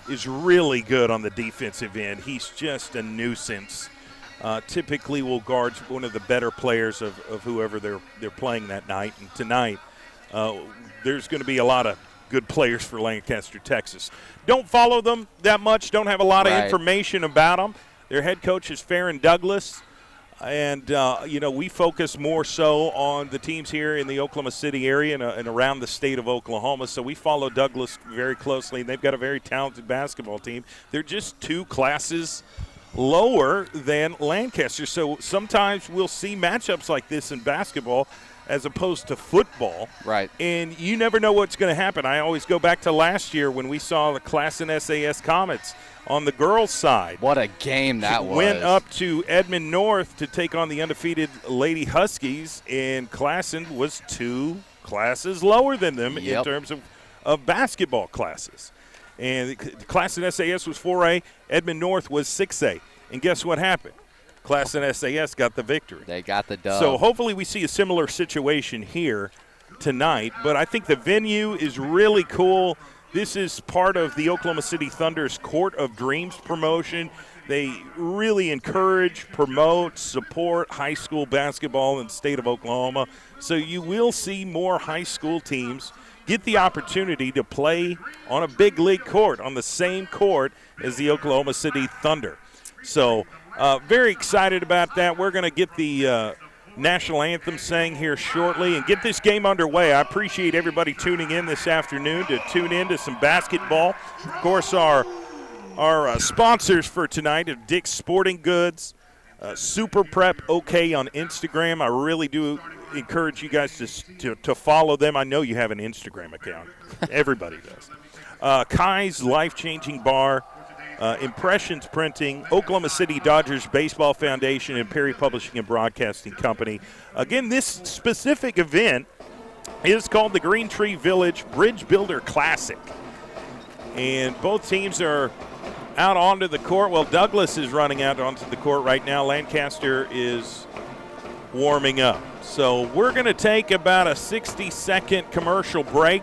is really good on the defensive end. He's just a nuisance. Typically will guard one of the better players of whoever they're playing that night. And tonight, there's going to be a lot of good players for Lancaster, Texas. Don't follow them that much. Don't have a lot of information about them. Their head coach is Douglass. And, we focus more so on the teams here in the Oklahoma City area and around the state of Oklahoma. So we follow Douglass very closely. And they've got a very talented basketball team. They're just 2 classes lower than Lancaster. So sometimes we'll see matchups like this in basketball as opposed to football. Right. And you never know what's going to happen. I always go back to last year when we saw the Classen SAS Comets on the girls' side. What a game that was. Went up to Edmond North to take on the undefeated Lady Huskies, and Classen was 2 classes lower than them in terms of basketball classes. And Classen SAS was 4A, Edmond North was 6A. And guess what happened? Classen SAS got the victory. They got the dub. So hopefully we see a similar situation here tonight. But I think the venue is really cool. This is part of the Oklahoma City Thunder's Court of Dreams promotion. They really encourage, promote, support high school basketball in the state of Oklahoma. So you will see more high school teams get the opportunity to play on a big league court, on the same court as the Oklahoma City Thunder. So very excited about that. We're going to get the national anthem sang here shortly and get this game underway. I appreciate everybody tuning in this afternoon to tune in to some basketball. Of course, our sponsors for tonight are Dick's Sporting Goods, Super Prep OK on Instagram. I really do encourage you guys to follow them. I know you have an Instagram account. Everybody does. Kai's Life-Changing Bar, Impressions Printing, Oklahoma City Dodgers Baseball Foundation, and Perry Publishing and Broadcasting Company. Again, this specific event is called the Green Tree Village Bridge Builder Classic. And both teams are out onto the court. Well, Douglass is running out onto the court right now. Lancaster is warming up. So we're going to take about a 60-second commercial break.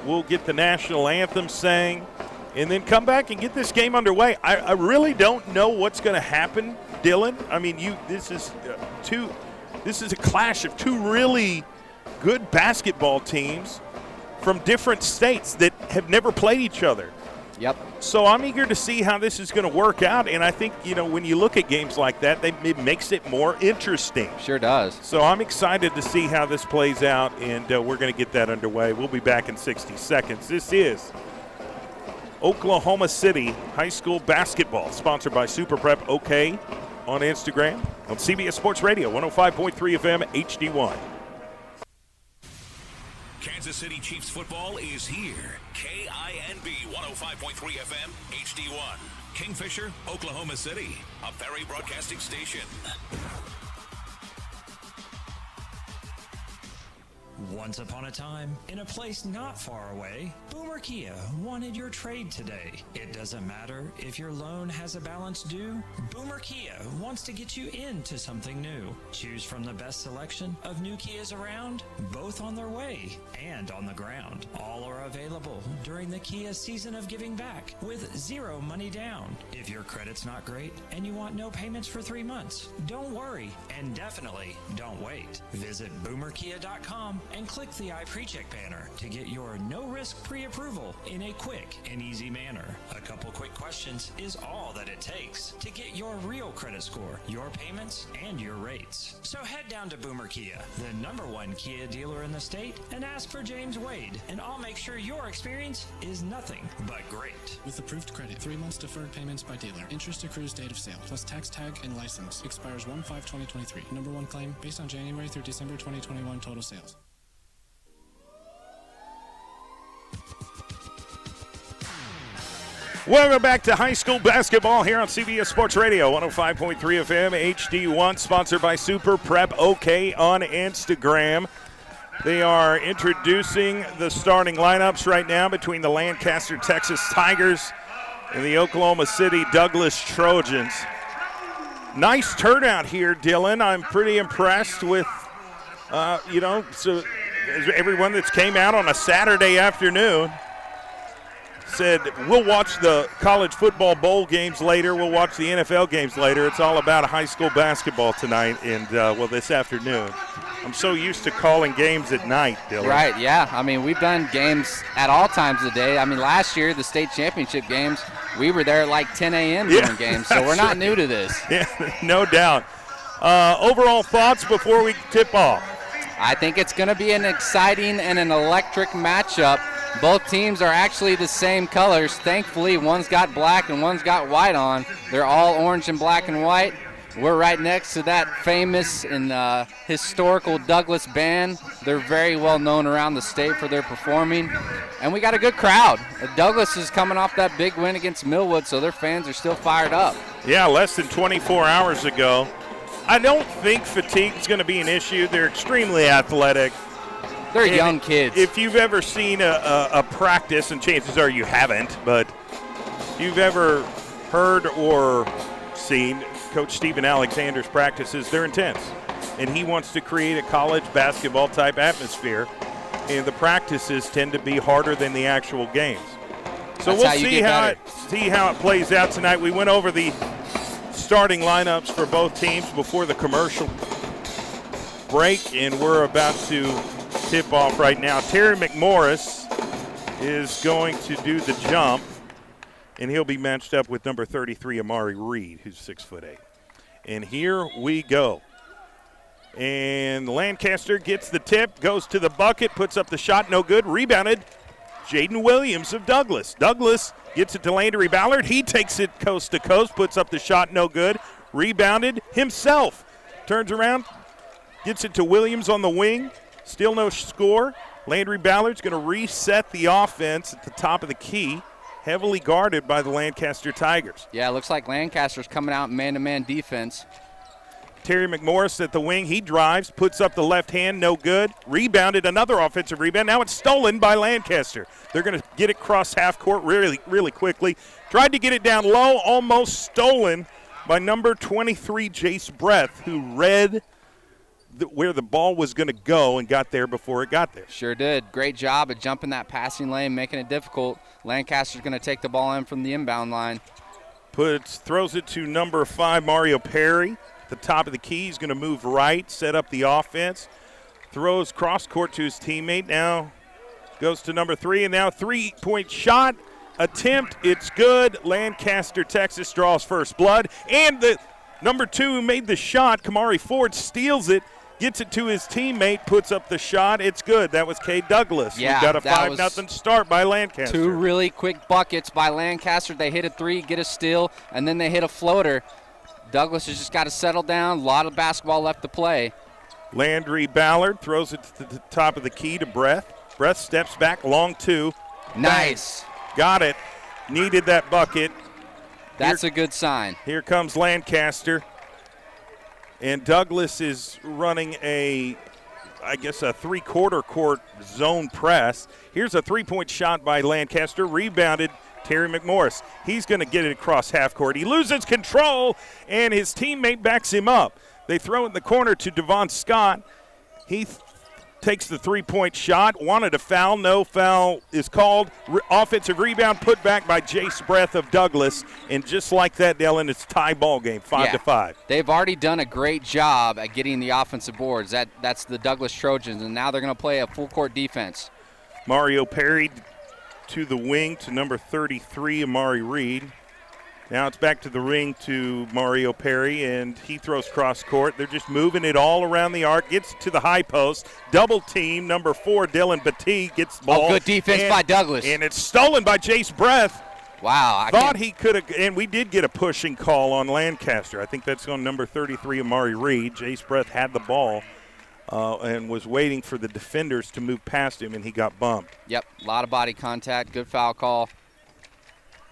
We'll get the national anthem sang and then come back and get this game underway. I really don't know what's going to happen, Dylan. I mean, this is a clash of 2 really good basketball teams from different states that have never played each other. Yep. So I'm eager to see how this is going to work out, and I think, when you look at games like that, it makes it more interesting. Sure does. So I'm excited to see how this plays out, and we're going to get that underway. We'll be back in 60 seconds. This is Oklahoma City High School Basketball, sponsored by Super Prep OK on Instagram, on CBS Sports Radio, 105.3 FM, HD1. Kansas City Chiefs football is here. KINB 105.3 FM, HD1. Kingfisher, Oklahoma City, a Perry Broadcasting Station. Once upon a time, in a place not far away, Boomer Kia wanted your trade today. It doesn't matter if your loan has a balance due. Boomer Kia wants to get you into something new. Choose from the best selection of new Kias around, both on their way and on the ground. All are available during the Kia season of giving back with 0 money down. If your credit's not great and you want no payments for 3 months, don't worry and definitely don't wait. Visit boomerkia.com and click the iPrecheck banner to get your no-risk pre-approval in a quick and easy manner. A couple quick questions is all that it takes to get your real credit score, your payments, and your rates. So head down to Boomer Kia, the #1 Kia dealer in the state, and ask for James Wade, and I'll make sure your experience is nothing but great. With approved credit, 3 months deferred payments by dealer. Interest accrues date of sale, plus tax tag and license. Expires 1/5/2023. #1 claim based on January through December 2021 total sales. Welcome back to high school basketball here on CBS Sports Radio, 105.3 FM, HD1, sponsored by Super Prep OK on Instagram. They are introducing the starting lineups right now between the Lancaster, Texas Tigers and the Oklahoma City Douglass Trojans. Nice turnout here, Dylan. I'm pretty impressed with, everyone that's came out on a Saturday afternoon. said, we'll watch the college football bowl games later. We'll watch the NFL games later. It's all about high school basketball tonight and, this afternoon. I'm so used to calling games at night, Dylan. Right, yeah. I mean, we've done games at all times of the day. I mean, last year, the state championship games, we were there at like 10 a.m. doing games, so we're not new to this. Yeah, no doubt. Overall thoughts before we tip off? I think it's going to be an exciting and an electric matchup. Both teams are actually the same colors. Thankfully, one's got black and one's got white on. They're all orange and black and white. We're right next to that famous and historical Douglass band. They're very well known around the state for their performing. And we got a good crowd. Douglass is coming off that big win against Millwood, so their fans are still fired up. Yeah, less than 24 hours ago. I don't think fatigue is going to be an issue. They're extremely athletic. They're young kids. If you've ever seen a practice, and chances are you haven't, but if you've ever heard or seen Coach Stephen Alexander's practices, they're intense. And he wants to create a college basketball type atmosphere. And the practices tend to be harder than the actual games. So we'll see how it plays out tonight. We went over the starting lineups for both teams before the commercial break, and we're about to tip off right now. Terry McMorris is going to do the jump, and he'll be matched up with number 33, Amari Reed, who's 6'8". And here we go. And Lancaster gets the tip, goes to the bucket, puts up the shot, no good. Rebounded, Jaden Williams of Douglass. Douglass gets it to Landry Ballard. He takes it coast to coast, puts up the shot, no good. Rebounded himself. Turns around, gets it to Williams on the wing. Still no score. Landry Ballard's going to reset the offense at the top of the key, heavily guarded by the Lancaster Tigers. Yeah, it looks like Lancaster's coming out man-to-man defense. Terry McMorris at the wing. He drives, puts up the left hand, no good. Rebounded, another offensive rebound. Now it's stolen by Lancaster. They're going to get it across half court really, really quickly. Tried to get it down low, almost stolen by number 23, Jace Breath, who read where the ball was going to go and got there before it got there. Sure did. Great job at jumping that passing lane, making it difficult. Lancaster's going to take the ball in from the inbound line. Throws it to number 5, Mario Perry. The top of the key. He's going to move right, set up the offense. Throws cross court to his teammate. Now goes to number 3, and now 3-point shot attempt. It's good. Lancaster, Texas draws first blood. And the number 2 who made the shot, Kamari Ford, steals it, gets it to his teammate, puts up the shot. It's good. That was Cade Douglass. Yeah, we've got a 5-0 start by Lancaster. 2 really quick buckets by Lancaster. They hit a 3, get a steal, and then they hit a floater. Douglass has just got to settle down. A lot of basketball left to play. Landry Ballard throws it to the top of the key to Breath. Breath steps back, long 2. Nice. Got it. Needed that bucket. That's a good sign. Here comes Lancaster. And Douglass is running a 3-quarter court zone press. Here's a 3-point shot by Lancaster. Rebounded Terry McMorris. He's going to get it across half court. He loses control, and his teammate backs him up. They throw it in the corner to Devon Scott. He takes the 3-point shot. Wanted a foul. No foul is called. Offensive rebound put back by Jace Breath of Douglass. And just like that, Dylan, it's tie ball game, 5-5. They've already done a great job at getting the offensive boards. That's the Douglass Trojans, and now they're going to play a full-court defense. Mario Perry to the wing to number 33, Amari Reed. Now it's back to the ring to Mario Perry, and he throws cross court. They're just moving it all around the arc. Gets to the high post. Double team. Number 4, Dylan Battie gets the ball. Oh, good defense by Douglass. And it's stolen by Jace Breath. Wow. Thought he could have, and we did get a pushing call on Lancaster. I think that's on number 33, Amari Reed. Jace Breath had the ball and was waiting for the defenders to move past him, and he got bumped. Yep, a lot of body contact. Good foul call.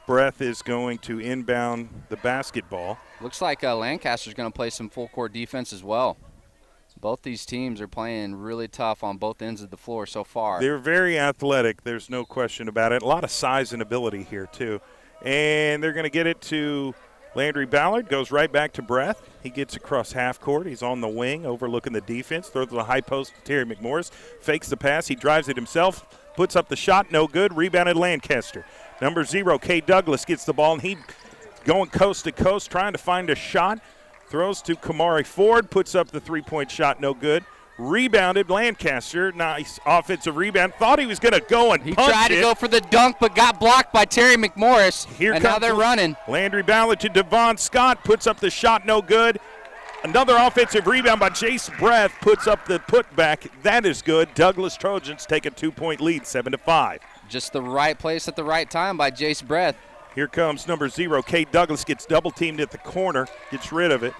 Breath is going to inbound the basketball. Looks like Lancaster's going to play some full-court defense as well. Both these teams are playing really tough on both ends of the floor so far. They're very athletic. There's no question about it. A lot of size and ability here, too. And they're going to get it to Landry Ballard. Goes right back to Breath. He gets across half court. He's on the wing, overlooking the defense. Throws the high post to Terry McMorris. Fakes the pass. He drives it himself. Puts up the shot. No good. Rebounded Lancaster. Number 0, K. Douglass gets the ball, and he going coast to coast, trying to find a shot. Throws to Kamari Ford, puts up the three-point shot, no good. Rebounded Lancaster, nice offensive rebound. Thought he was going to go and He punch tried to it. go for the dunk, but got blocked by Terry McMorris. And now they're running. Landry Ballard to Devon Scott, puts up the shot, no good. Another offensive rebound by Jace Breath, puts up the putback. That is good. Douglas Trojans take a 2-point lead, 7-5. Just the right place at the right time by Jace Breath. Here comes number 0, Kate Douglas, gets double-teamed at the corner, gets rid of it.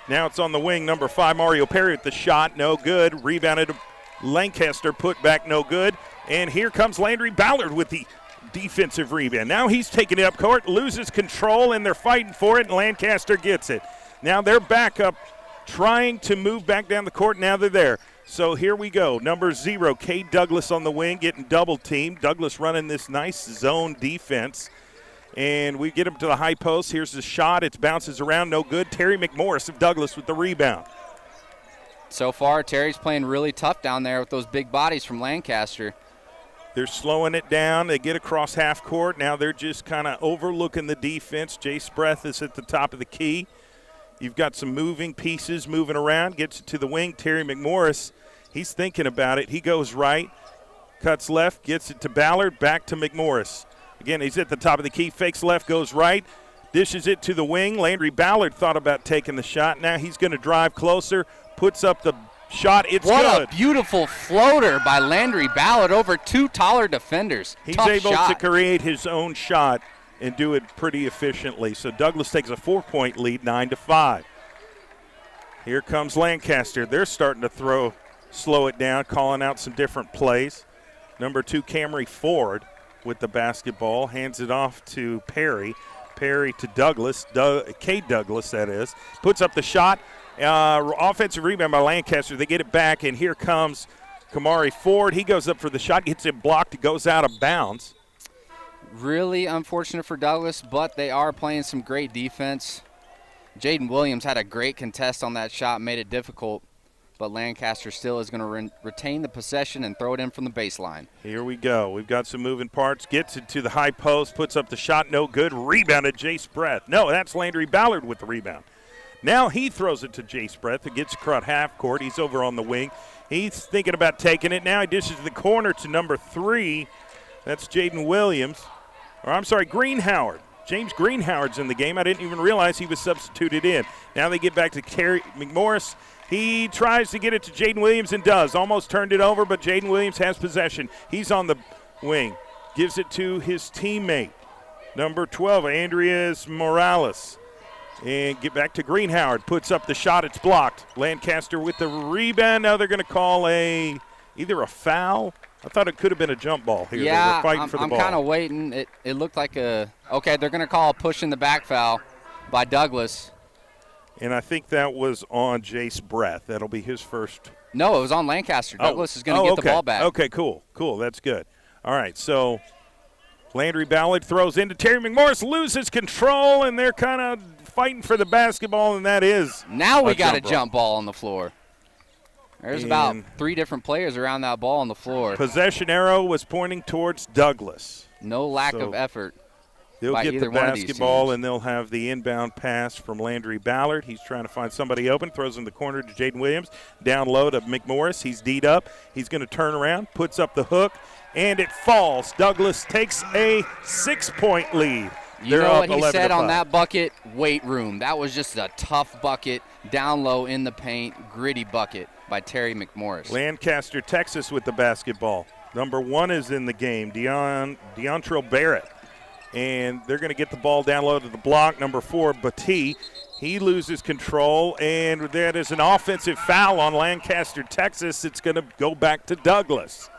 Now it's on the wing, number 5, Mario Perry with the shot, no good. Rebounded Lancaster, put back, no good. And here comes Landry Ballard with the defensive rebound. Now he's taking it up court, loses control, and they're fighting for it, and Lancaster gets it. Now they're back up, trying to move back down the court. Now they're there. So here we go. Number 0, Kate Douglas on the wing, getting double-teamed. Douglas running this nice zone defense. And we get him to the high post. Here's the shot. It bounces around, no good. Terry McMorris of Douglas with the rebound. So far, Terry's playing really tough down there with those big bodies from Lancaster. They're slowing it down. They get across half court. Now they're just kind of overlooking the defense. Jace Breath is at the top of the key. You've got some moving pieces moving around. Gets it to the wing. Terry McMorris, he's thinking about it. He goes right, cuts left, gets it to Ballard, back to McMorris. Again, he's at the top of the key, fakes left, goes right, dishes it to the wing. Landry Ballard thought about taking the shot. Now he's going to drive closer, puts up the shot. It's good. What a beautiful floater by Landry Ballard over 2 taller defenders. He's Tough able shot. to create his own shot and do it pretty efficiently. So Douglas takes a 4-point lead, 9-5. Here comes Lancaster. They're starting to slow it down, calling out some different plays. Number 2, Camry Ford with the basketball, hands it off to Perry. Perry to Douglas, K. Douglas that is, puts up the shot. Offensive rebound by Lancaster. They get it back, and here comes Kamari Ford. He goes up for the shot, gets it blocked, it goes out of bounds. Really unfortunate for Douglas, but they are playing some great defense. Jaden Williams had a great contest on that shot, made it difficult, but Lancaster still is going to retain the possession and throw it in from the baseline. Here we go. We've got some moving parts. Gets it to the high post, puts up the shot, no good. Rebounded Jace Breath. No, that's Landry Ballard with the rebound. Now he throws it to Jace Breath, who gets across half court. He's over on the wing. He's thinking about taking it. Now he dishes the corner to number 3. That's Jaden Williams. Or I'm sorry, Greenhoward. James Greenhoward's in the game. I didn't even realize he was substituted in. Now they get back to Terry McMorris. He tries to get it to Jaden Williams and does. Almost turned it over, but Jaden Williams has possession. He's on the wing. Gives it to his teammate, number 12, Andreas Morales. And get back to Greenhoward. Puts up the shot. It's blocked. Lancaster with the rebound. Now they're going to call either a foul. I thought it could have been a jump ball here. Yeah, they were fighting for the ball. I'm kind of waiting. It looked like okay, they're going to call a push in the back foul by Douglas. And I think that was on Jace Breath. That'll be his first. No, it was on Lancaster. Douglas is going to get the ball back. Okay, cool. That's good. All right, so Landry Ballard throws into Terry McMorris, loses control, and they're kind of fighting for the basketball, and that is now we got a jump ball on the floor. There's and about 3 different players around that ball on the floor. Possession arrow was pointing towards Douglas. No lack of effort. They'll by get either the one of these basketball, teams. and they'll have the inbound pass from Landry Ballard. He's trying to find somebody open, throws in the corner to Jaden Williams. Down low to McMorris. He's D'd up. He's going to turn around, puts up the hook, and it falls. Douglas takes a 6-point lead. You know what he said on that bucket? Weight room. That was just a tough bucket, down low in the paint, gritty bucket by Terry McMorris. Lancaster, Texas with the basketball. Number 1 is in the game, Deontrell Barrett. And they're going to get the ball down low to the block. Number 4, Batee. He loses control, and that is an offensive foul on Lancaster, Texas. It's going to go back to Douglas.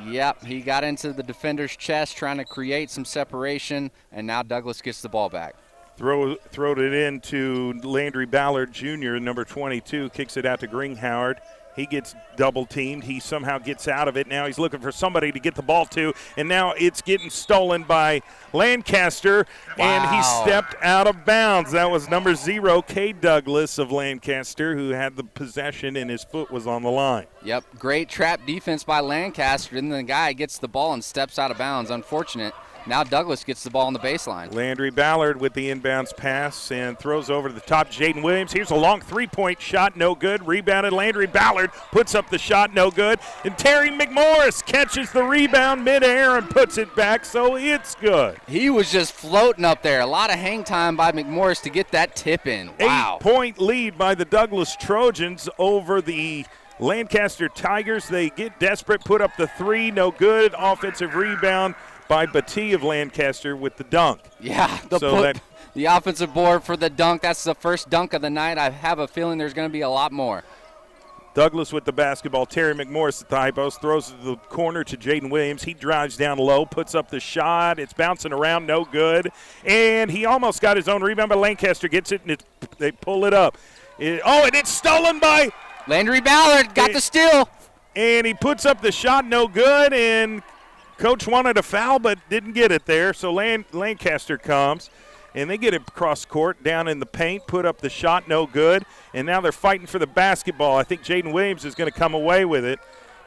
Yep, he got into the defender's chest trying to create some separation, and now Douglas gets the ball back. Throwed it into Landry Ballard Jr., number 22, kicks it out to Greenhoward. He gets double-teamed. He somehow gets out of it. Now he's looking for somebody to get the ball to, and now it's getting stolen by Lancaster, and he stepped out of bounds. That was number 0, K. Douglas of Lancaster, who had the possession, and his foot was on the line. Yep, great trap defense by Lancaster, and then the guy gets the ball and steps out of bounds. Unfortunate. Now Douglass gets the ball on the baseline. Landry Ballard with the inbounds pass and throws over to the top. Jaden Williams. Here's a long three-point shot, no good. Rebounded. Landry Ballard puts up the shot, no good. And Terry McMorris catches the rebound midair and puts it back, so it's good. He was just floating up there. A lot of hang time by McMorris to get that tip in. Wow. 8-point lead by the Douglass Trojans over the Lancaster Tigers. They get desperate, put up the three, no good. Offensive rebound by Batee of Lancaster with the dunk. Yeah, the offensive board for the dunk. That's the first dunk of the night. I have a feeling there's going to be a lot more. Douglass with the basketball. Terry McMorris at the high post, throws to the corner to Jaden Williams. He drives down low, puts up the shot. It's bouncing around, no good. And he almost got his own rebound, but Lancaster gets it, and they pull it up. And it's stolen by Landry Ballard. Got the steal. And he puts up the shot, no good, and Coach wanted a foul but didn't get it there, so Lancaster comes, and they get it across court, down in the paint, put up the shot, no good, and now they're fighting for the basketball. I think Jaden Williams is going to come away with it,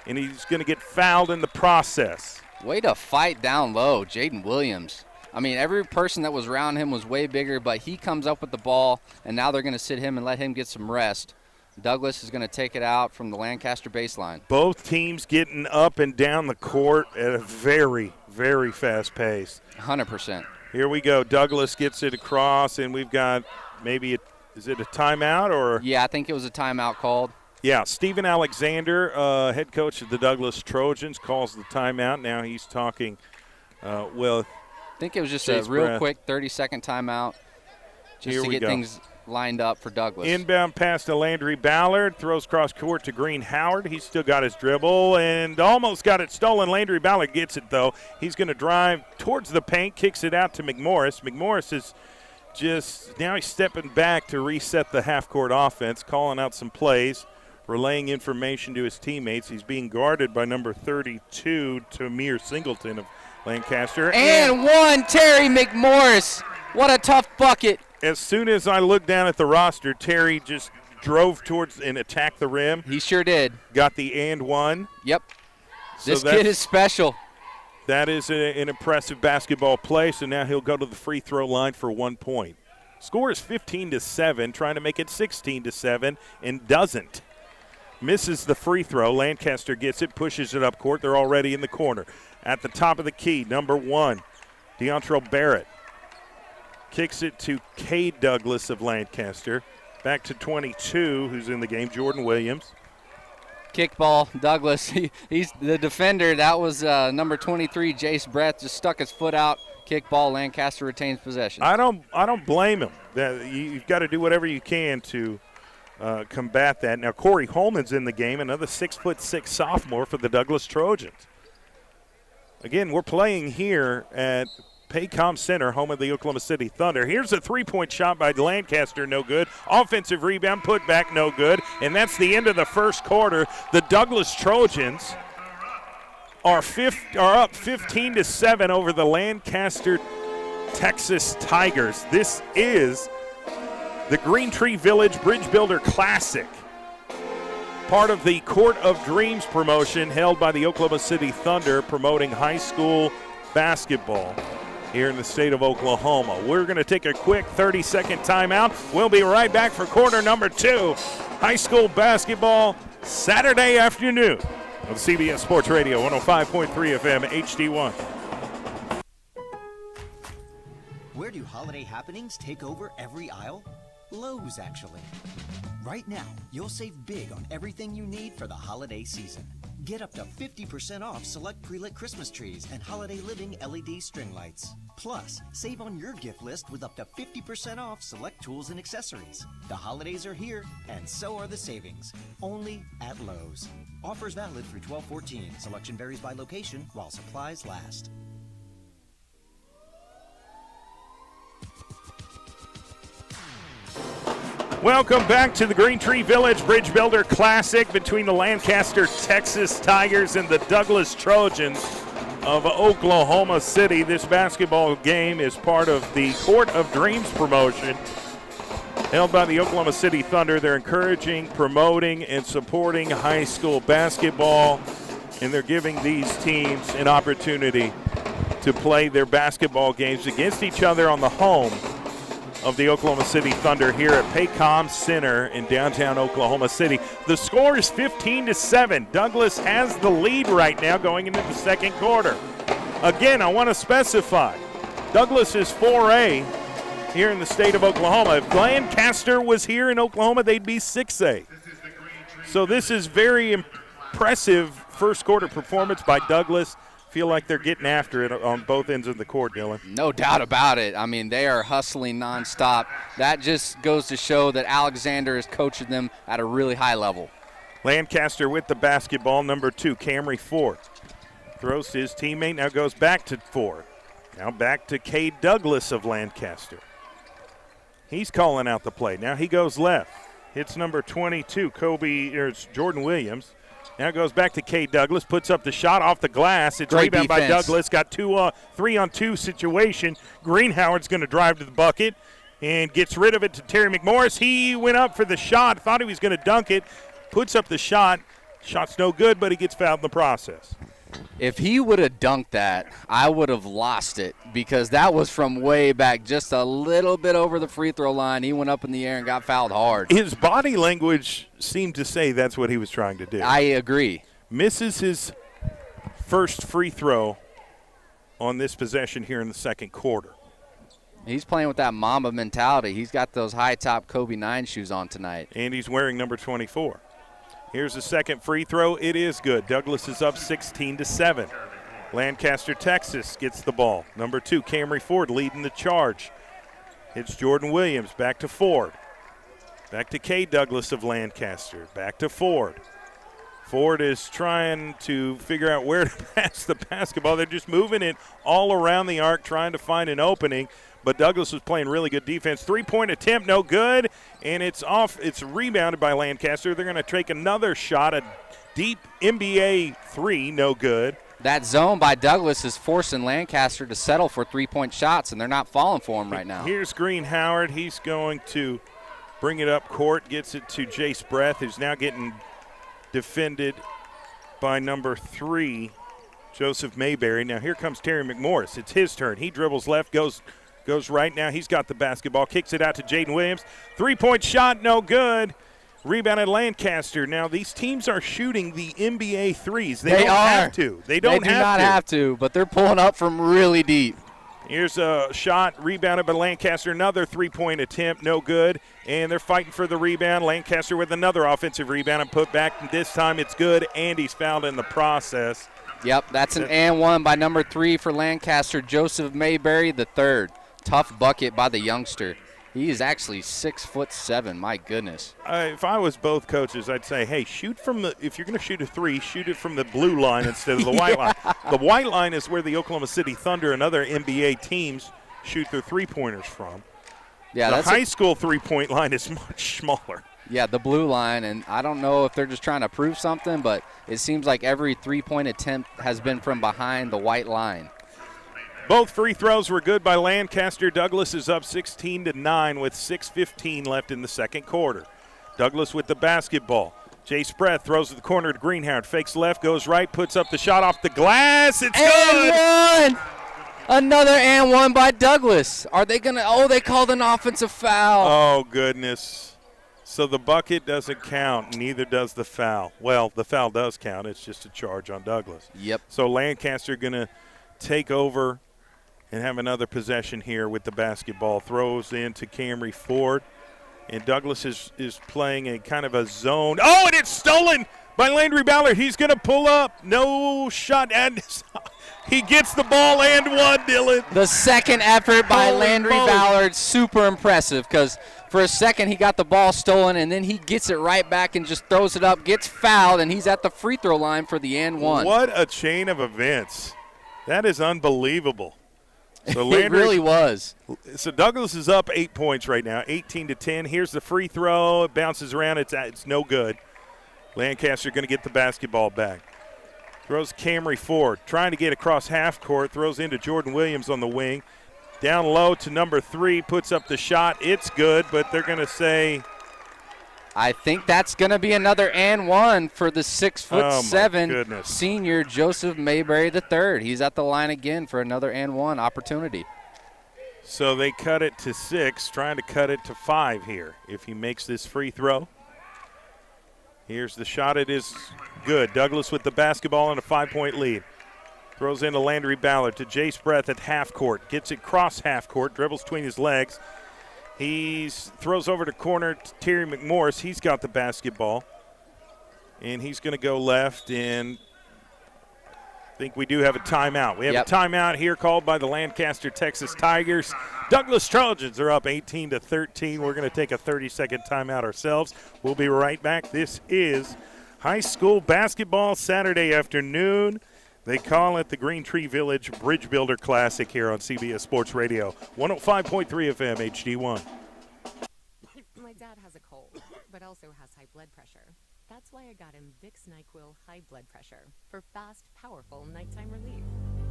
and he's going to get fouled in the process. Way to fight down low, Jaden Williams. I mean, every person that was around him was way bigger, but he comes up with the ball, and now they're going to sit him and let him get some rest. Douglass is going to take it out from the Lancaster baseline. Both teams getting up and down the court at a very, very fast pace. 100%. Here we go. Douglass gets it across, and we've got is it a timeout or? Yeah, I think it was a timeout called. Yeah, Stephen Alexander, head coach of the Douglass Trojans, calls the timeout. Now he's talking, I think it was just a real quick 30-second timeout just to get things lined up for Douglass. Inbound pass to Landry Ballard, throws cross court to Green Howard. He's still got his dribble and almost got it stolen. Landry Ballard gets it, though. He's going to drive towards the paint, kicks it out to McMorris. McMorris is now he's stepping back to reset the half-court offense, calling out some plays, relaying information to his teammates. He's being guarded by number 32, Tamir Singleton of Lancaster. And one, Terry McMorris. What a tough bucket. As soon as I looked down at the roster, Terry just drove towards and attacked the rim. He sure did. Got the and one. Yep. This kid is special. That is an impressive basketball play, so now he'll go to the free throw line for 1 point. Score is 15-7, trying to make it 16-7, and doesn't. Misses the free throw. Lancaster gets it, pushes it up court. They're already in the corner. At the top of the key, number 1, DeAndre Barrett. Kicks it to Cade Douglass of Lancaster. Back to 22, who's in the game, Jordan Williams. Kickball, Douglass. He's the defender. That was number 23, Jace Brett. Just stuck his foot out. Kickball, Lancaster retains possession. I don't blame him. You've got to do whatever you can to combat that. Now Corey Holman's in the game, another 6'6" sophomore for the Douglass Trojans. Again, we're playing here at Paycom Center, home of the Oklahoma City Thunder. Here's a three-point shot by Lancaster, no good. Offensive rebound, put back, no good. And that's the end of the first quarter. The Douglass Trojans are up 15-7 over the Lancaster, Texas Tigers. This is the Green Tree Village Bridge Builder Classic, part of the Court of Dreams promotion held by the Oklahoma City Thunder, promoting high school basketball here in the state of Oklahoma. We're going to take a quick 30-second timeout. We'll be right back for quarter number 2. High school basketball Saturday afternoon on CBS Sports Radio 105.3 FM HD1. Where do holiday happenings take over every aisle? Lowe's, actually. Right now, you'll save big on everything you need for the holiday season. Get up to 50% off select pre-lit Christmas trees and holiday living LED string lights. Plus, save on your gift list with up to 50% off select tools and accessories. The holidays are here, and so are the savings. Only at Lowe's. Offers valid through 12/14. Selection varies by location while supplies last. Welcome back to the Green Tree Village Bridge Builder Classic between the Lancaster, Texas Tigers and the Douglass Trojans of Oklahoma City. This basketball game is part of the Court of Dreams promotion held by the Oklahoma City Thunder. They're encouraging, promoting, and supporting high school basketball, and they're giving these teams an opportunity to play their basketball games against each other on the home of the Oklahoma City Thunder here at Paycom Center in downtown Oklahoma City. The score is 15-7. Douglass has the lead right now going into the second quarter. Again, I want to specify, Douglass is 4A here in the state of Oklahoma. If Lancaster was here in Oklahoma, they'd be 6A. So this is very impressive first quarter performance by Douglass. Feel like they're getting after it on both ends of the court, Dylan. No doubt about it. I mean, they are hustling nonstop. That just goes to show that Alexander is coaching them at a really high level. Lancaster with the basketball, number 2, Camry Ford. Throws to his teammate, now goes back to Ford. Now back to Cade Douglass of Lancaster. He's calling out the play. Now he goes left. Hits number 22, it's Jordan Williams. Now goes back to Cade Douglass, puts up the shot off the glass. It's Great rebound defense. by Douglass. Got 3-on-2 situation. Greenhoward's going to drive to the bucket and gets rid of it to Terry McMorris. He went up for the shot, thought he was going to dunk it, puts up the shot. Shot's no good, but he gets fouled in the process. If he would have dunked that, I would have lost it because that was from way back, just a little bit over the free throw line. He went up in the air and got fouled hard. His body language seemed to say that's what he was trying to do. I agree. Misses his first free throw on this possession here in the second quarter. He's playing with that Mamba mentality. He's got those high-top Kobe 9 shoes on tonight. And he's wearing number 24. Here's the second free throw. It is good. Douglass is up 16-7. Lancaster, Texas gets the ball. Number 2, Camry Ford leading the charge. It's Jordan Williams. Back to Ford. Back to Cade Douglass of Lancaster. Back to Ford. Ford is trying to figure out where to pass the basketball. They're just moving it all around the arc, trying to find an opening. But Douglass was playing really good defense. 3-point attempt, no good, and it's off. It's rebounded by Lancaster. They're going to take another shot, a deep NBA 3, no good. That zone by Douglass is forcing Lancaster to settle for 3-point shots, and they're not falling for him right now. Here's Green Howard. He's going to bring it up court, gets it to Jace Breath, who's now getting defended by number 3, Joseph Mayberry. Now here comes Terry McMorris. It's his turn. He dribbles left, goes right now. He's got the basketball, kicks it out to Jaden Williams. 3-point shot, no good. Rebounded Lancaster. Now these teams are shooting the NBA threes. They don't have to. They do not have to, but they're pulling up from really deep. Here's a shot, rebounded by Lancaster. Another 3-point attempt, no good. And they're fighting for the rebound. Lancaster with another offensive rebound and put back. And this time it's good, and he's fouled in the process. Yep, that's an and one by number 3 for Lancaster, Joseph Mayberry, the third. Tough bucket by the youngster. He is actually 6'7". My goodness. If I was both coaches, I'd say, hey, shoot from the. If you're going to shoot a 3, shoot it from the blue line instead of the white line. The white line is where the Oklahoma City Thunder and other NBA teams shoot their 3-pointers from. Yeah, the high school 3-point line is much smaller. Yeah, the blue line, and I don't know if they're just trying to prove something, but it seems like every 3-point attempt has been from behind the white line. Both free throws were good by Lancaster. Douglass is up 16-9 with 6:15 left in the second quarter. Douglass with the basketball. Jace Breath throws to the corner to Greenhoward. Fakes left, goes right, puts up the shot off the glass. It's good. And one! Another and one by Douglass. Are they going to – they called an offensive foul. Oh, goodness. So the bucket doesn't count, neither does the foul. Well, the foul does count. It's just a charge on Douglass. Yep. So Lancaster going to take over and have another possession here with the basketball. Throws into Camry Ford. And Douglass is playing a kind of a zone. Oh, and it's stolen by Landry Ballard. He's going to pull up. No shot. And he gets the ball and one, Dylan. The second effort by Landry Ballard, super impressive because for a second he got the ball stolen and then he gets it right back and just throws it up, gets fouled, and he's at the free throw line for the and one. What a chain of events. That is unbelievable. So Landry, it really was. So Douglass is up 8 points right now, 18-10. Here's the free throw. It bounces around. It's no good. Lancaster going to get the basketball back. Throws Camry Ford, trying to get across half court. Throws into Jordan Williams on the wing. Down low to number 3, puts up the shot. It's good, but they're going to say I think that's going to be another and one for the 6'7" senior Joseph Mayberry III. He's at the line again for another and one opportunity. So they cut it to 6, trying to cut it to 5 here if he makes this free throw. Here's the shot. It is good. Douglass with the basketball and a 5-point lead. Throws into Landry Ballard to Jace Breath at half court. Gets it cross half court, dribbles between his legs. He throws over to corner to Terry McMorris. He's got the basketball. And he's going to go left, and I think we do have a timeout. We have a timeout here called by the Lancaster Texas Tigers. Douglass Trojans are up 18-13. We're going to take a 30-second timeout ourselves. We'll be right back. This is high school basketball Saturday afternoon. They call it the Green Tree Village Bridge Builder Classic here on CBS Sports Radio, 105.3 FM HD1. My dad has a cold, but also has high blood pressure. That's why I got him Vicks NyQuil High Blood Pressure for fast, powerful nighttime relief.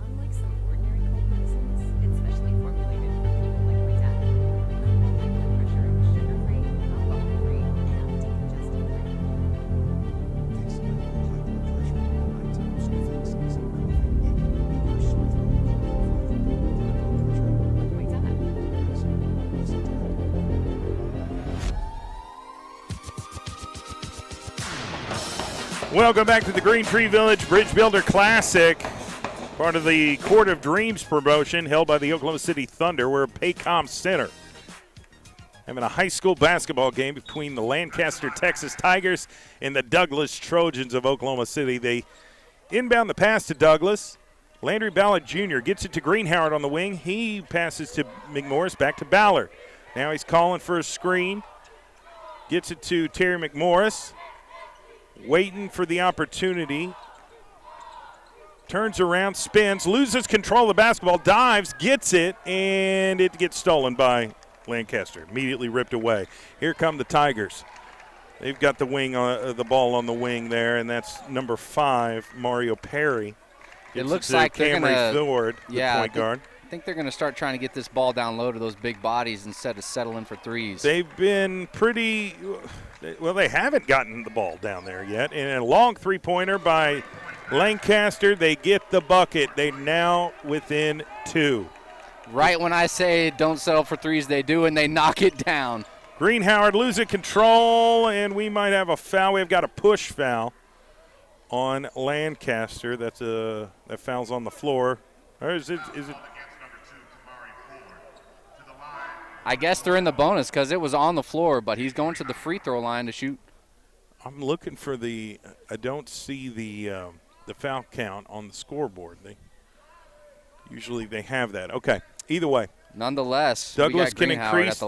Unlike some ordinary cold medicines, it's specially formulated for people like my dad. NyQuil High Blood Pressure is sugar-free, alcohol-free, and anti-congestant-free. Vicks NyQuil High Blood Pressure. Nighttime soothing season relief. More soothing. Like my dad. Welcome back to the Green Tree Village Bridge Builder Classic, part of the Court of Dreams promotion held by the Oklahoma City Thunder. We're at Paycom Center, having a high school basketball game between the Lancaster Texas Tigers and the Douglass Trojans of Oklahoma City. They inbound the pass to Douglass. Landry Ballard Jr. gets it to Greenhoward on the wing. He passes to McMorris, back to Ballard. Now he's calling for a screen. Gets it to Terry McMorris. Waiting for the opportunity. Turns around, spins, loses control of the basketball, dives, gets it, and it gets stolen by Lancaster. Immediately ripped away. Here come the Tigers. They've got the ball on the wing there, and that's number 5, Mario Perry. It looks like they're going to Thord, the point guard. I think they're going to start trying to get this ball down low to those big bodies instead of settling for threes. They've been pretty well. They haven't gotten the ball down there yet. And a long three-pointer by Lancaster. They get the bucket. They're now within 2. Right when I say don't settle for threes, they do, and they knock it down. Greenhoward losing control, and we might have a foul. We've got a push foul on Lancaster. That foul's on the floor. Or is it? I guess they're in the bonus because it was on the floor, but he's going to the free throw line to shoot. I'm looking for I don't see the foul count on the scoreboard. Usually they have that. Okay. Either way. Nonetheless, Douglass can increase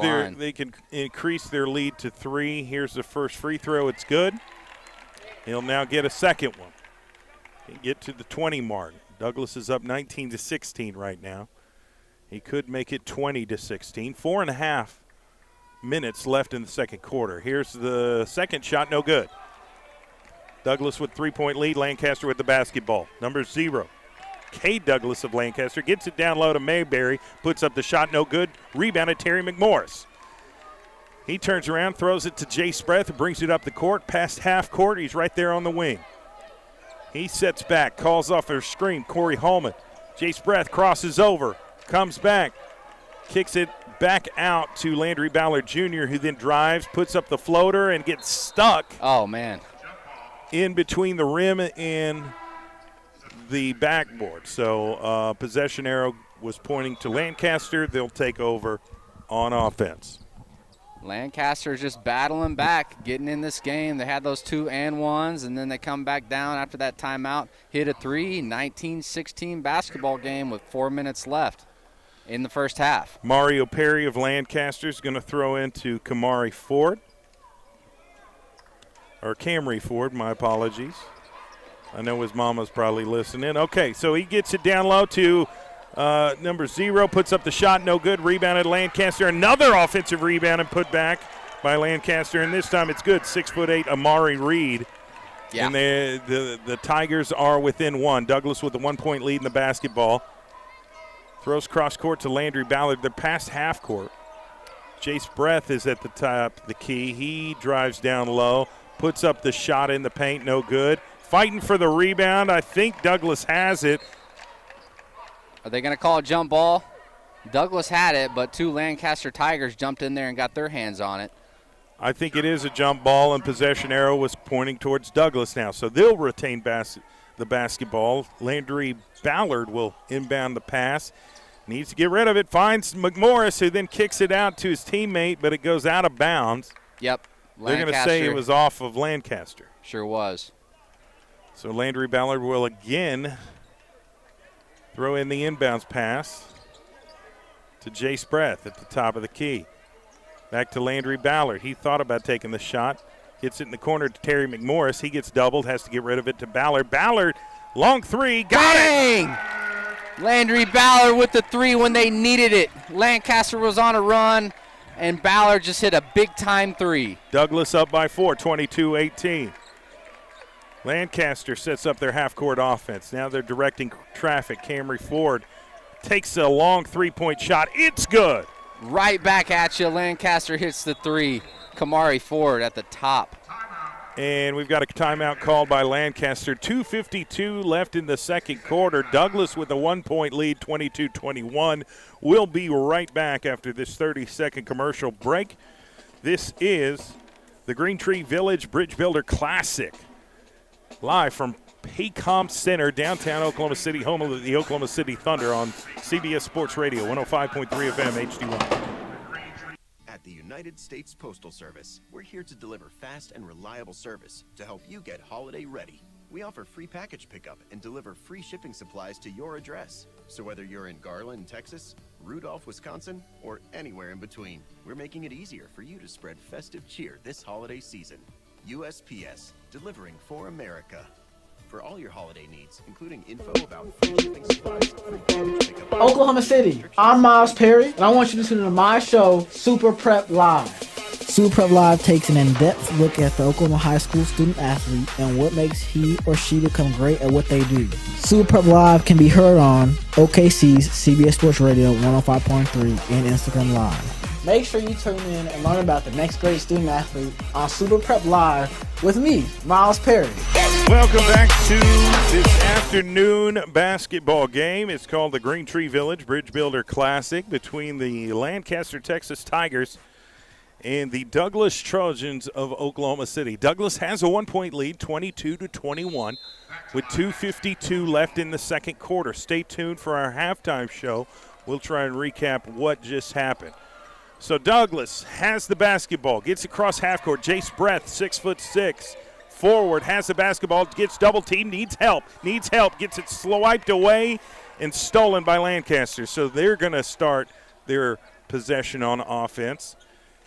their lead to 3. Here's the first free throw. It's good. He'll now get a second one. And get to the 20 mark. Douglass is up 19-16 right now. He could make it 20-16. 4.5 minutes left in the second quarter. Here's the second shot, no good. Douglass with 3-point lead, Lancaster with the basketball. Number 0, Cade Douglass of Lancaster gets it down low to Mayberry, puts up the shot, no good. Rebounded Terry McMorris. He turns around, throws it to Jace Breath, brings it up the court, past half court. He's right there on the wing. He sets back, calls off a screen. Corey Holman. Jace Breath crosses over. Comes back, kicks it back out to Landry Ballard Jr., who then drives, puts up the floater, and gets stuck. Oh, man. In between the rim and the backboard. So possession arrow was pointing to Lancaster. They'll take over on offense. Lancaster's just battling back, getting in this game. They had those 2 and 1s, and then they come back down after that timeout, hit a 3, 19-16 basketball game with 4 minutes left in the first half. Mario Perry of Lancaster is going to throw into Camry Ford. Or Camry Ford, my apologies. I know his mama's probably listening. Okay, so he gets it down low to number 0, puts up the shot, no good. Rebounded Lancaster. Another offensive rebound and put back by Lancaster, and this time it's good. 6'8" Amari Reed. Yeah. And the Tigers are within 1. Douglass with a 1-point lead in the basketball. Throws cross court to Landry Ballard. They're past half court. Jace Breath is at the top of the key. He drives down low, puts up the shot in the paint, no good. Fighting for the rebound. I think Douglass has it. Are they going to call a jump ball? Douglass had it, but 2 Lancaster Tigers jumped in there and got their hands on it. I think it is a jump ball, and possession arrow was pointing towards Douglass now. So they'll retain the basketball. Landry Ballard will inbound the pass. Needs to get rid of it. Finds McMorris, who then kicks it out to his teammate, but it goes out of bounds. Yep. They're going to say it was off of Lancaster. Sure was. So Landry Ballard will again throw in the inbounds pass to Jace Breath at the top of the key. Back to Landry Ballard. He thought about taking the shot. Hits it in the corner to Terry McMorris. He gets doubled, has to get rid of it to Ballard. Ballard, long three, got it! Landry Ballard with the 3 when they needed it. Lancaster was on a run, and Ballard just hit a big-time 3. Douglass up by 4, 22-18. Lancaster sets up their half-court offense. Now they're directing traffic. Camry Ford takes a long three-point shot. It's good. Right back at you. Lancaster hits the 3. Kamari Ford at the top. And we've got a timeout called by Lancaster. 2:52 left in the second quarter. Douglass with a 1-point lead, 22-21. We'll be right back after this 30-second commercial break. This is the Green Tree Village Bridge Builder Classic. Live from Paycom Center, downtown Oklahoma City, home of the Oklahoma City Thunder on CBS Sports Radio, 105.3 FM, HD1. At the United States Postal Service, we're here to deliver fast and reliable service to help you get holiday ready. We offer free package pickup and deliver free shipping supplies to your address. So whether you're in Garland, Texas, Rudolph, Wisconsin, or anywhere in between, we're making it easier for you to spread festive cheer this holiday season. USPS, delivering for America. For all your holiday needs, including info about free shipping supplies, free package pickup. Oklahoma City, I'm Miles Perry, and I want you to tune into my show, Super Prep Live. Super Prep Live takes an in-depth look at the Oklahoma high school student athlete and what makes he or she become great at what they do. Super Prep Live can be heard on OKC's CBS Sports Radio 105.3 and Instagram Live. Make sure you tune in and learn about the next great student athlete on Super Prep Live with me, Miles Perry. Welcome back to this afternoon basketball game. It's called the Green Tree Village Bridge Builder Classic between the Lancaster, Texas Tigers and the Douglass Trojans of Oklahoma City. Douglass has a 1-point lead, 22-21, with 2:52 left in the second quarter. Stay tuned for our halftime show. We'll try and recap what just happened. So Douglass has the basketball, gets across half court. Jace Breath, 6'6", forward, has the basketball, gets double teamed, needs help, gets it swiped away and stolen by Lancaster. So they're going to start their possession on offense.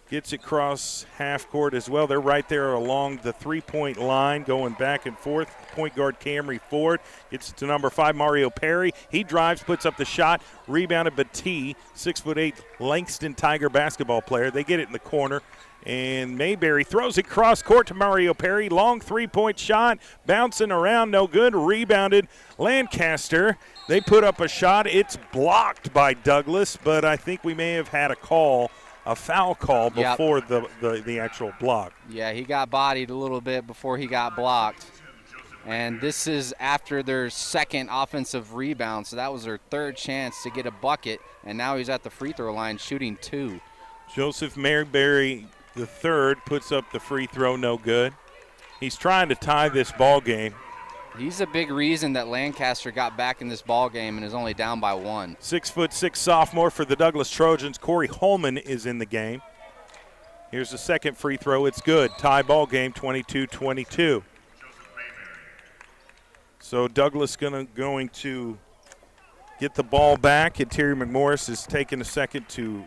Gets across half court as well. They're right there along the three-point line, going back and forth. Point guard Camry Ford gets it to number 5, Mario Perry. He drives, puts up the shot, rebounded Batee, 6'8", Langston Tiger basketball player. They get it in the corner, and Mayberry throws it cross court to Mario Perry. Long three-point shot, bouncing around, no good. Rebounded Lancaster. They put up a shot. It's blocked by Douglass, but I think we may have had a foul call before the actual block. Yeah, he got bodied a little bit before he got blocked. And this is after their second offensive rebound, so that was their third chance to get a bucket, and now he's at the free throw line shooting 2. Joseph Mayberry, the third, puts up the free throw, no good. He's trying to tie this ball game. He's a big reason that Lancaster got back in this ball game and is only down by 1. 6'6" sophomore for the Douglass Trojans. Corey Holman is in the game. Here's the second free throw. It's good. Tie ball game, 22-22. So Douglass going to get the ball back, and Terry McMorris is taking a second to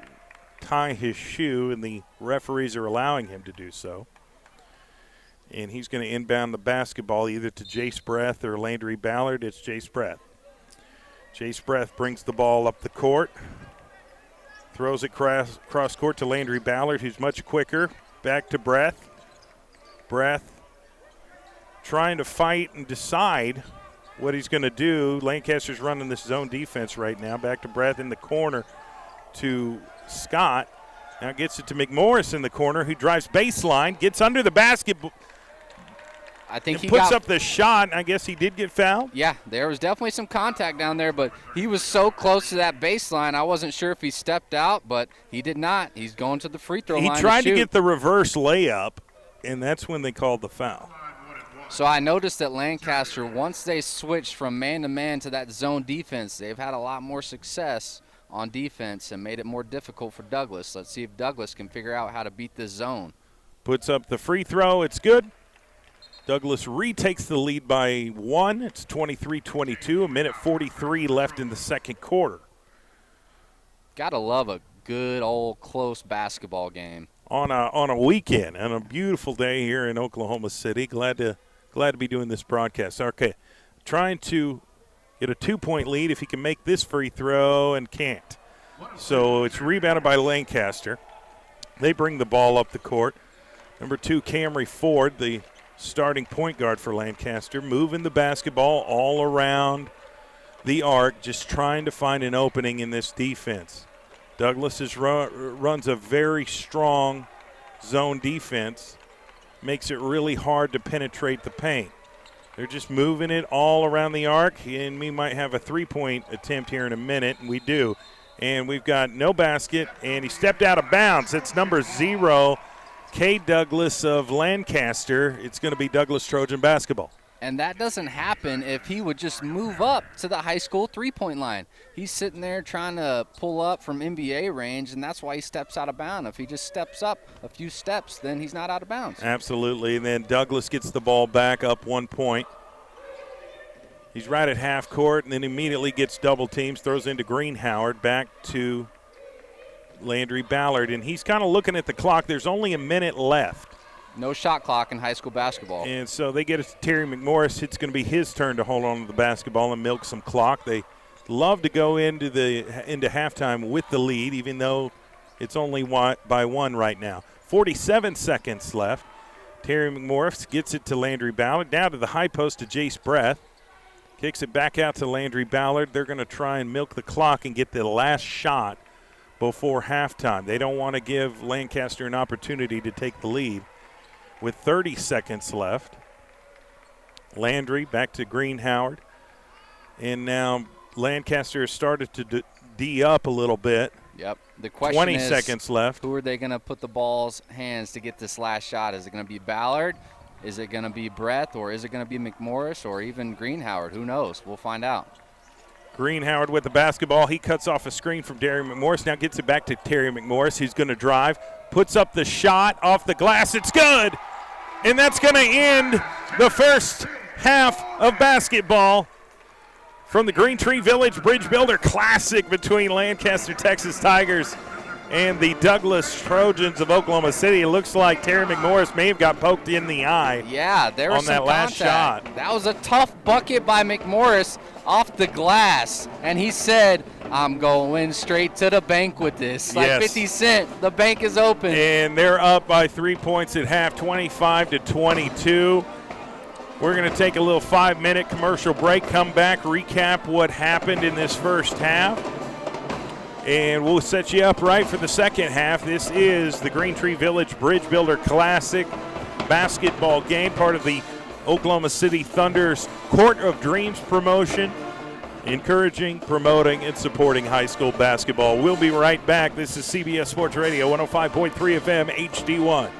tie his shoe, and the referees are allowing him to do so. And he's going to inbound the basketball either to Jace Breath or Landry Ballard. It's Jace Breath. Jace Breath brings the ball up the court. Throws it cross court to Landry Ballard, who's much quicker. Back to Breath. Breath trying to fight and decide what he's going to do. Lancaster's running this zone defense right now. Back to Breath in the corner to Scott. Now gets it to McMorris in the corner, who drives baseline, gets under the basket. I think he puts up the shot. I guess he did get fouled. Yeah, there was definitely some contact down there, but he was so close to that baseline, I wasn't sure if he stepped out, but he did not. He's going to the free throw line. He tried to get the reverse layup, and that's when they called the foul. So I noticed that Lancaster, once they switched from man-to-man to that zone defense, they've had a lot more success on defense and made it more difficult for Douglass. Let's see if Douglass can figure out how to beat this zone. Puts up the free throw. It's good. Douglass retakes the lead by 1. It's 23-22, a minute 43 left in the second quarter. Gotta love a good old close basketball game. On a weekend, on a beautiful day here in Oklahoma City. Glad to be doing this broadcast. Okay, trying to get a 2-point lead if he can make this free throw and can't. So it's rebounded by Lancaster. They bring the ball up the court. Number 2, Camry Ford, the starting point guard for Lancaster, moving the basketball all around the arc, just trying to find an opening in this defense. Douglass runs a very strong zone defense, makes it really hard to penetrate the paint. They're just moving it all around the arc, and we might have a three-point attempt here in a minute, and we do. And we've got no basket, and he stepped out of bounds. It's number 0, K. Douglass of Lancaster. It's going to be Douglass Trojan basketball. And that doesn't happen if he would just move up to the high school three-point line. He's sitting there trying to pull up from NBA range, and that's why he steps out of bounds. If he just steps up a few steps, then he's not out of bounds. Absolutely. And then Douglass gets the ball back up 1 point. He's right at half court and then immediately gets double teams, throws into Greenhoward, back to Landry Ballard. And he's kind of looking at the clock. There's only a minute left. No shot clock in high school basketball. And so they get it to Terry McMorris. It's going to be his turn to hold on to the basketball and milk some clock. They love to go into halftime with the lead, even though it's only by 1 right now. 47 seconds left. Terry McMorris gets it to Landry Ballard. Down to the high post to Jace Breath. Kicks it back out to Landry Ballard. They're going to try and milk the clock and get the last shot before halftime. They don't want to give Lancaster an opportunity to take the lead. With 30 seconds left, Landry back to Greenhoward. And now Lancaster has started to D up a little bit. Yep. The question 20 is, seconds left. Who are they going to put the ball's hands to get this last shot? Is it going to be Ballard? Is it going to be Breath? Or is it going to be McMorris or even Greenhoward? Who knows? We'll find out. Greenhoward with the basketball. He cuts off a screen from Terry McMorris. Now gets it back to Terry McMorris. He's going to drive. Puts up the shot off the glass. It's good. And that's going to end the first half of basketball from the Green Tree Village Bridge Builder Classic between Lancaster Texas Tigers and the Douglass Trojans of Oklahoma City. It looks like Terry McMorris may have got poked in the eye. Yeah, there was on that last shot. That was a tough bucket by McMorris off the glass, and he said, I'm going straight to the bank with this. Like 50 Cent, the bank is open. And they're up by 3 points at half, 25-22. We're going to take a little 5-minute commercial break, come back, recap what happened in this first half, and we'll set you up right for the second half. This is the Green Tree Village Bridge Builder Classic basketball game, part of the Oklahoma City Thunder's Court of Dreams promotion, encouraging, promoting, and supporting high school basketball. We'll be right back. This is CBS Sports Radio, 105.3 FM, HD1.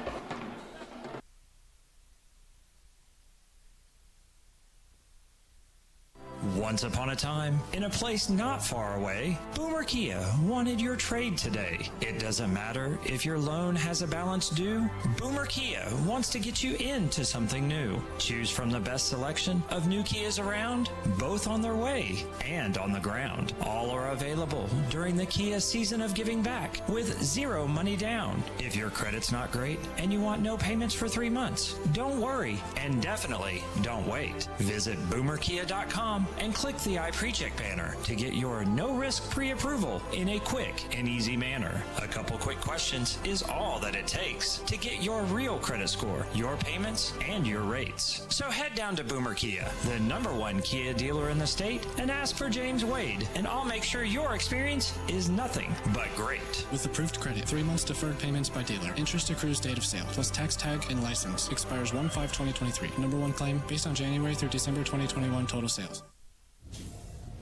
Once upon a time, in a place not far away, Boomer Kia wanted your trade today. It doesn't matter if your loan has a balance due. Boomer Kia wants to get you into something new. Choose from the best selection of new Kias around, both on their way and on the ground. All are available during the Kia season of giving back with 0 money down. If your credit's not great and you want no payments for 3 months, don't worry and definitely don't wait. Visit boomerkia.com and click click the iPrecheck banner to get your no-risk pre-approval in a quick and easy manner. A couple quick questions is all that it takes to get your real credit score, your payments, and your rates. So head down to Boomer Kia, the #1 Kia dealer in the state, and ask for James Wade, and I'll make sure your experience is nothing but great. With approved credit, 3 months deferred payments by dealer. Interest accrues date of sale, plus tax tag and license. Expires 1/5/2023. #1 claim based on January through December 2021 total sales.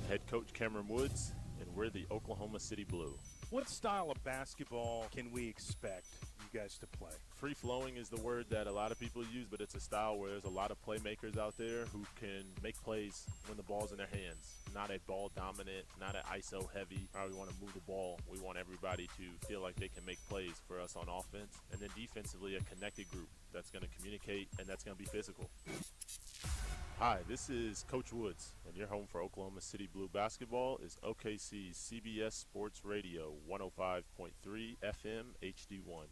Head coach Cameron Woods, and we're the Oklahoma City Blue. What style of basketball can we expect you guys to play? Free-flowing is the word that a lot of people use, but it's a style where there's a lot of playmakers out there who can make plays when the ball's in their hands. Not a ball dominant, not an ISO heavy. We want to move the ball. We want everybody to feel like they can make plays for us on offense. And then defensively, a connected group that's going to communicate and that's going to be physical. Hi, this is Coach Woods, and your home for Oklahoma City Blue basketball is OKC's CBS Sports Radio 105.3 FM HD1.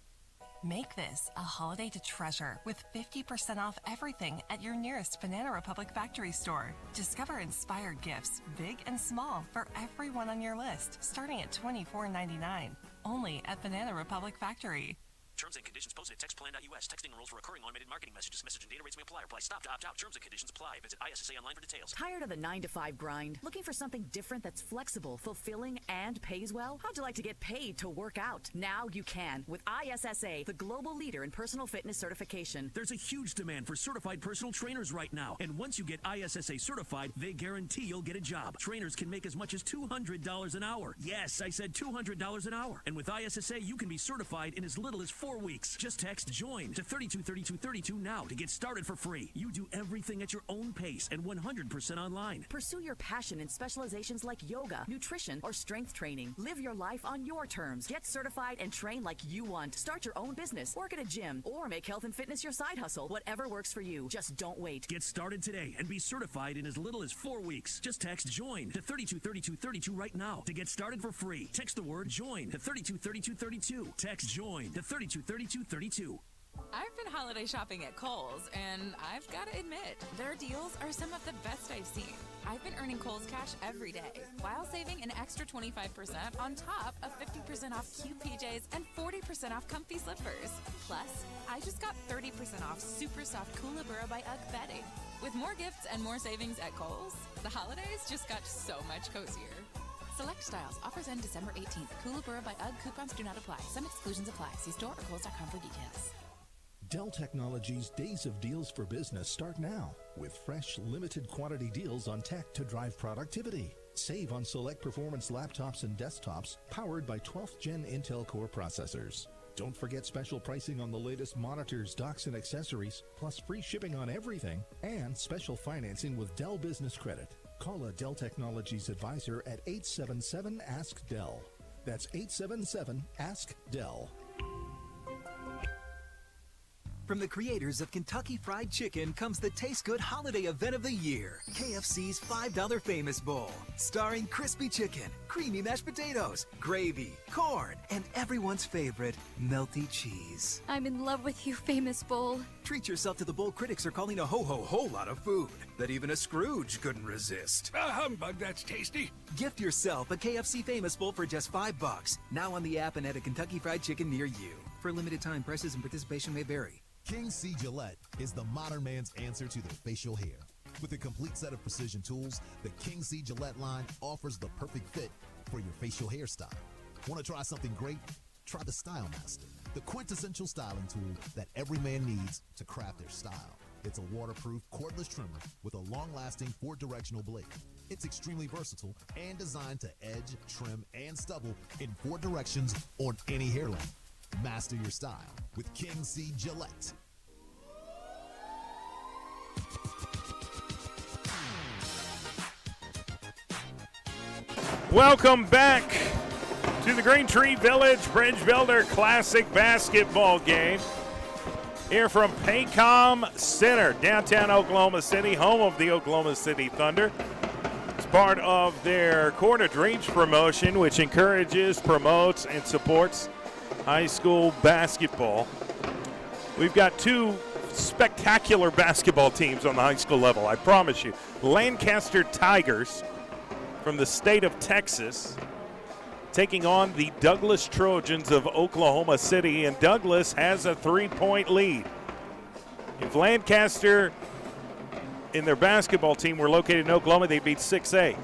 Make this a holiday to treasure with 50% off everything at your nearest Banana Republic factory store. Discover inspired gifts, big and small, for everyone on your list, starting at $24.99. Only at Banana Republic Factory. Terms and conditions posted at textplan.us. Texting enrolls for recurring automated marketing messages. Message and data rates may apply. Reply stop to opt out. Terms and conditions apply. Visit ISSA online for details. Tired of the 9-to-5 grind? Looking for something different that's flexible, fulfilling, and pays well? How'd you like to get paid to work out? Now you can with ISSA, the global leader in personal fitness certification. There's a huge demand for certified personal trainers right now. And once you get ISSA certified, they guarantee you'll get a job. Trainers can make as much as $200 an hour. Yes, I said $200 an hour. And with ISSA, you can be certified in as little as 4 weeks. Just text JOIN to 323232 now to get started for free. You do everything at your own pace and 100% online. Pursue your passion in specializations like yoga, nutrition, or strength training. Live your life on your terms. Get certified and train like you want. Start your own business, work at a gym, or make health and fitness your side hustle. Whatever works for you. Just don't wait. Get started today and be certified in as little as 4 weeks. Just text JOIN to 323232 right now to get started for free. Text the word JOIN to 323232. Text JOIN to 323232. I've been holiday shopping at Kohl's, and I've got to admit, their deals are some of the best I've seen. I've been earning Kohl's cash every day, while saving an extra 25% on top of 50% off cute PJs and 40% off comfy slippers. Plus, I just got 30% off super soft Kookaburra by UGG bedding. With more gifts and more savings at Kohl's, the holidays just got so much cozier. Select styles. Offers end December 18th. Kookaburra by UGG. Coupons do not apply. Some exclusions apply. See store or Kohl's.com for details. Dell Technologies' Days of Deals for Business start now with fresh, limited quantity deals on tech to drive productivity. Save on select performance laptops and desktops powered by 12th Gen Intel Core processors. Don't forget special pricing on the latest monitors, docks, and accessories, plus free shipping on everything, and special financing with Dell Business Credit. Call a Dell Technologies advisor at 877-ASK-DELL. That's 877-ASK-DELL. From the creators of Kentucky Fried Chicken comes the Taste Good Holiday Event of the Year, KFC's $5 Famous Bowl, starring crispy chicken, creamy mashed potatoes, gravy, corn, and everyone's favorite, melty cheese. I'm in love with you, Famous Bowl. Treat yourself to the bowl critics are calling a whole lot of food that even a Scrooge couldn't resist. A humbug, that's tasty. Gift yourself a KFC Famous Bowl for just $5. Now on the app and at a Kentucky Fried Chicken near you. For a limited time, prices and participation may vary. King C. Gillette is the modern man's answer to their facial hair. With a complete set of precision tools, the King C. Gillette line offers the perfect fit for your facial hairstyle. Want to try something great? Try the Style Master, the quintessential styling tool that every man needs to craft their style. It's a waterproof, cordless trimmer with a long-lasting 4-directional blade. It's extremely versatile and designed to edge, trim, and stubble in 4 directions on any hair length. Master your style with King C. Gillette. Welcome back to the Green Tree Village Bridge Builder Classic basketball game here from Paycom Center, downtown Oklahoma City, home of the Oklahoma City Thunder. It's part of their Court of Dreams promotion, which encourages, promotes, and supports high school basketball. We've got 2 spectacular basketball teams on the high school level, I promise you. Lancaster Tigers from the state of Texas taking on the Douglas Trojans of Oklahoma City, and Douglas has a 3-point lead. If Lancaster in their basketball team were located in Oklahoma, they'd beat 6A.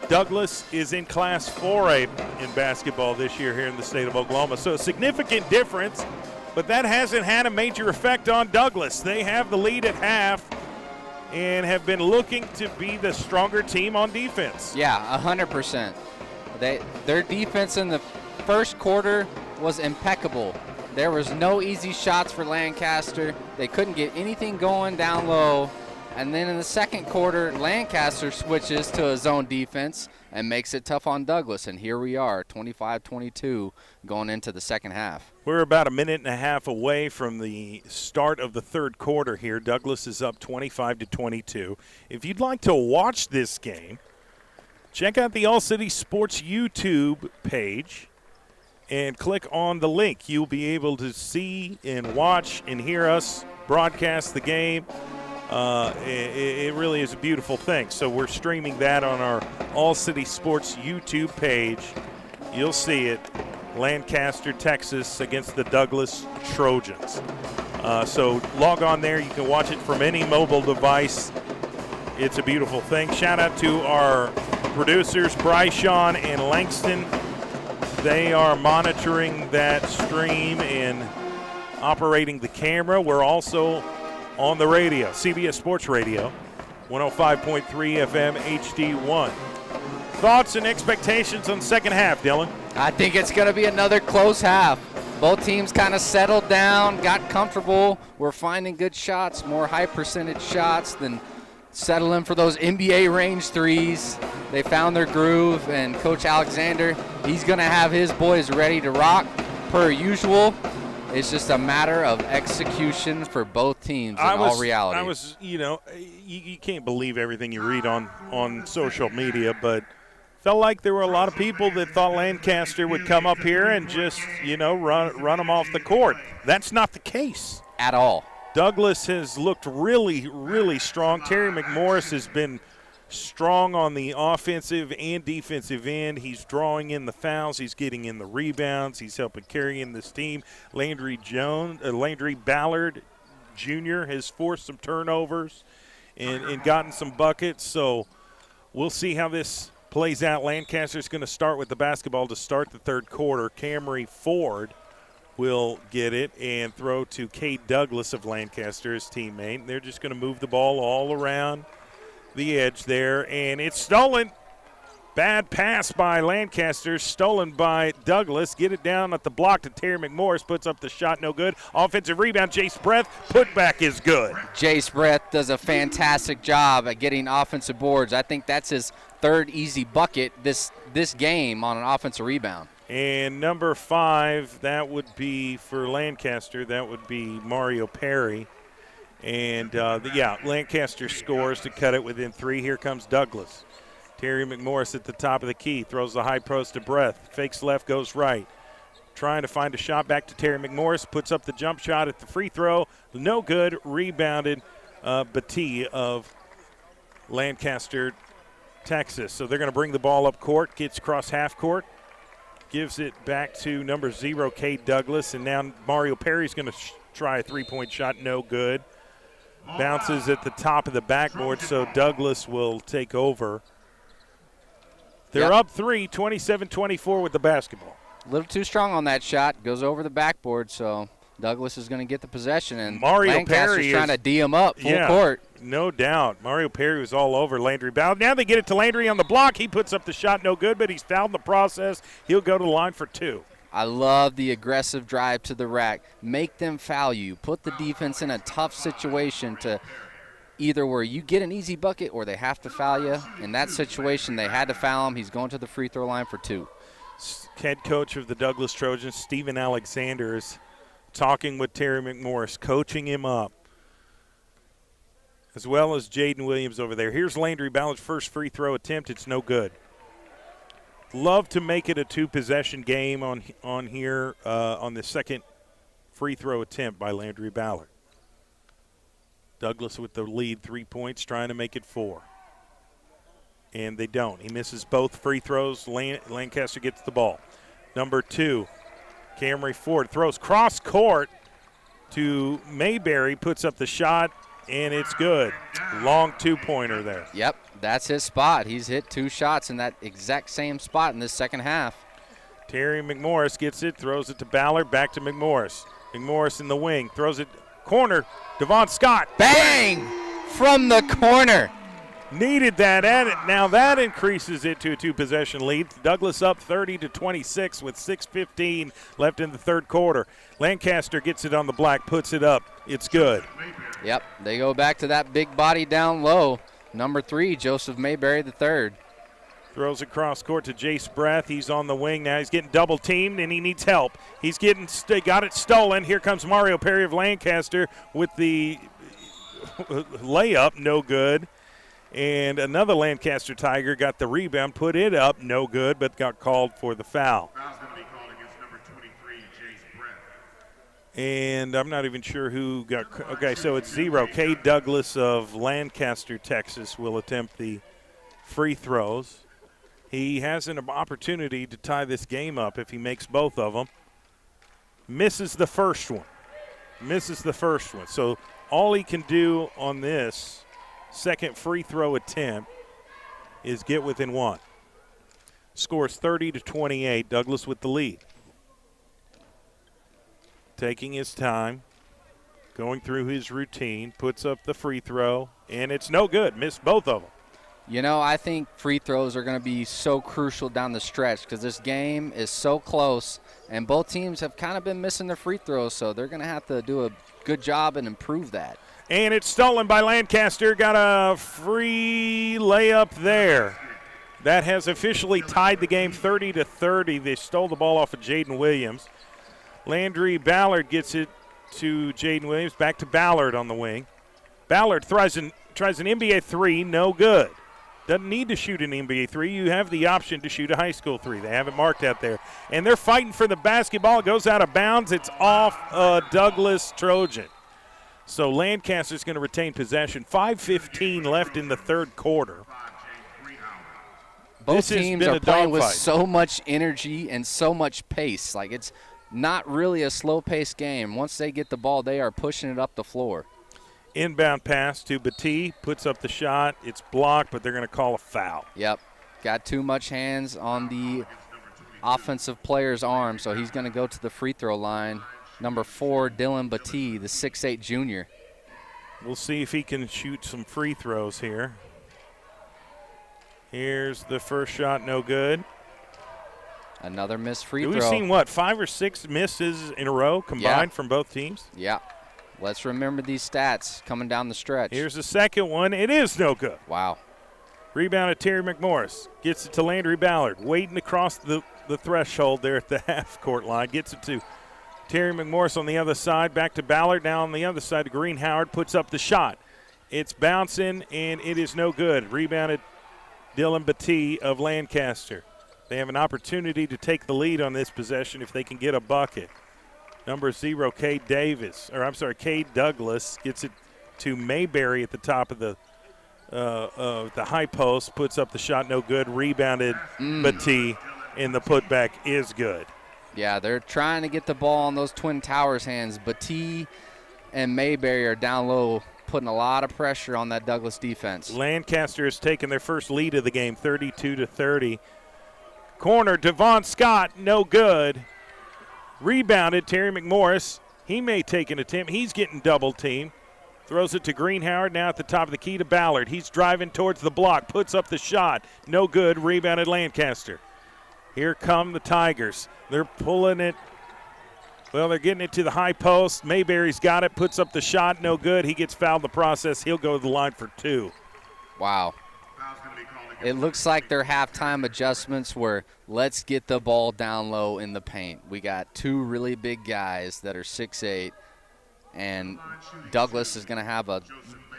Douglas is in Class 4A in basketball this year here in the state of Oklahoma, so a significant difference, but that hasn't had a major effect on Douglas. They have the lead at half and have been looking to be the stronger team on defense. Yeah, 100%. Their defense in the first quarter was impeccable. There was no easy shots for Lancaster. They couldn't get anything going down low. And then in the second quarter, Lancaster switches to a zone defense and makes it tough on Douglas. And here we are, 25-22 going into the second half. We're about a minute and a half away from the start of the third quarter here. Douglas is up 25-22. If you'd like to watch this game, check out the All City Sports YouTube page and click on the link. You'll be able to see and watch and hear us broadcast the game. It really is a beautiful thing. So we're streaming that on our All City Sports YouTube page. You'll see it. Lancaster, Texas against the Douglas Trojans. So log on there. You can watch it from any mobile device. It's a beautiful thing. Shout out to our producers, Bryce, Sean, and Langston. They are monitoring that stream and operating the camera. We're also on the radio, CBS Sports Radio, 105.3 FM HD1. Thoughts and expectations on second half, Dylan? I think it's going to be another close half. Both teams kind of settled down, got comfortable. We're finding good shots, more high percentage shots than settling for those NBA range threes. They found their groove, and Coach Alexander, he's going to have his boys ready to rock per usual. It's just a matter of execution for both teams in all reality. You can't believe everything you read on social media, but felt like there were a lot of people that thought Lancaster would come up here and just, run them off the court. That's not the case. At all. Douglas has looked really, really strong. Terry McMorris has been strong on the offensive and defensive end. He's drawing in the fouls. He's getting in the rebounds. He's helping carry in this team. Landry Ballard Jr. has forced some turnovers and gotten some buckets. So we'll see how this plays out. Lancaster's going to start with the basketball to start the third quarter. Camry Ford will get it and throw to Cade Douglas of Lancaster, his teammate. They're just going to move the ball all around the edge there, and it's stolen. Bad pass by Lancaster, stolen by Douglas. Get it down at the block to Terry McMorris, puts up the shot, no good. Offensive rebound, Jace Breath, putback is good. Jace Breath does a fantastic job at getting offensive boards. I think that's his third easy bucket this game on an offensive rebound. And number 5, that would be for Lancaster, that would be Mario Perry. And, Lancaster scores to cut it within 3. Here comes Douglas. Terry McMorris at the top of the key, throws the high post to Breath. Fakes left, goes right. Trying to find a shot back to Terry McMorris. Puts up the jump shot at the free throw. No good. Rebounded Batee of Lancaster, Texas. So they're going to bring the ball up court. Gets across half court. Gives it back to number 0, Cade Douglas. And now Mario Perry's going to try a three-point shot. No good. Bounces at the top of the backboard, so Douglas will take over. They're up 3, 27-24 with the basketball. A little too strong on that shot. Goes over the backboard, so Douglas is going to get the possession. And Mario Lancaster's Perry trying to D him up full court. No doubt. Mario Perry was all over Landry Ballard. Now they get it to Landry on the block. He puts up the shot, no good, but he's fouled in the process. He'll go to the line for 2. I love the aggressive drive to the rack. Make them foul you. Put the defense in a tough situation to either where you get an easy bucket or they have to foul you. In that situation, they had to foul him. He's going to the free throw line for 2. Head coach of the Douglas Trojans, Stephen Alexander, is talking with Terry McMorris, coaching him up, as well as Jaden Williams over there. Here's Landry Ballard's first free throw attempt. It's no good. Love to make it a 2-possession game on here on the second free throw attempt by Landry Ballard. Douglass with the lead, 3 points, trying to make it 4. And they don't. He misses both free throws. Lancaster gets the ball. Number 2, Camry Ford throws cross court to Mayberry, puts up the shot, and it's good. Long 2-pointer there. Yep, that's his spot. He's hit 2 shots in that exact same spot in this second half. Terry McMorris gets it, throws it to Ballard, back to McMorris. McMorris in the wing, throws it corner. Devon Scott. Bang! From the corner. Needed that, and now that increases it to a 2-possession lead. Douglass up 30-26 with 6:15 left in the third quarter. Lancaster gets it on the black, puts it up. It's good. Yep, they go back to that big body down low. Number 3, Joseph Mayberry III. Throws across court to Jace Breath. He's on the wing now. He's getting double teamed, and he needs help. He's got it stolen. Here comes Mario Perry of Lancaster with the layup, no good. And another Lancaster Tiger got the rebound, put it up, no good, but got called for the foul. Foul's going to be called against number 23, Jace Breath. And I'm not even sure who got – okay, so it's 0. Cade Douglass of Lancaster, Texas, will attempt the free throws. He has an opportunity to tie this game up if he makes both of them. Misses the first one. So all he can do on this second free throw attempt is get within 1. Scores 30-28. Douglass with the lead. Taking his time, going through his routine, puts up the free throw, and it's no good. Missed both of them. You know, I think free throws are going to be so crucial down the stretch because this game is so close, and both teams have kind of been missing their free throws, so they're going to have to do a good job and improve that. And it's stolen by Lancaster. Got a free layup there. That has officially tied the game 30-30. They stole the ball off of Jaden Williams. Landry Ballard gets it to Jaden Williams. Back to Ballard on the wing. Ballard tries an NBA 3, no good. Doesn't need to shoot an NBA 3. You have the option to shoot a high school 3. They have it marked out there. And they're fighting for the basketball. It goes out of bounds. It's off Douglass Trojan. So Lancaster's going to retain possession. 5:15 left in the third quarter. Both teams are playing with so much energy and so much pace. Like, it's not really a slow-paced game. Once they get the ball, they are pushing it up the floor. Inbound pass to Batee, puts up the shot. It's blocked, but they're going to call a foul. Yep. Got too much hands on the offensive player's arm, so he's going to go to the free throw line. Number 4, Dylan Batee, the 6'8 junior. We'll see if he can shoot some free throws here. Here's the first shot, no good. Another missed free throw. We've seen, 5 or 6 misses in a row combined from both teams? Yeah. Let's remember these stats coming down the stretch. Here's the second one. It is no good. Wow. Rebound at Terry McMorris. Gets it to Landry Ballard. Waiting across the threshold there at the half-court line. Gets it to Terry McMorris on the other side. Back to Ballard. Now on the other side to Green Howard. Puts up the shot. It's bouncing, and it is no good. Rebounded Dylan Batee of Lancaster. They have an opportunity to take the lead on this possession if they can get a bucket. Number 0, Cade Douglass gets it to Mayberry at the top of the high post. Puts up the shot, no good. Rebounded Batee, and the putback is good. Yeah, they're trying to get the ball on those Twin Towers' hands. Batee and Mayberry are down low, putting a lot of pressure on that Douglass defense. Lancaster has taken their first lead of the game, 32-30. Corner, Devon Scott, no good. Rebounded, Terry McMorris. He may take an attempt. He's getting double teamed. Throws it to Green Howard, now at the top of the key to Ballard. He's driving towards the block, puts up the shot. No good, rebounded Lancaster. Here come the Tigers. They're pulling it. Well, they're getting it to the high post. Mayberry's got it, puts up the shot, no good. He gets fouled in the process. He'll go to the line for 2. Wow. It looks like their halftime adjustments were, let's get the ball down low in the paint. We got 2 really big guys that are 6'8", and Douglass is going to have a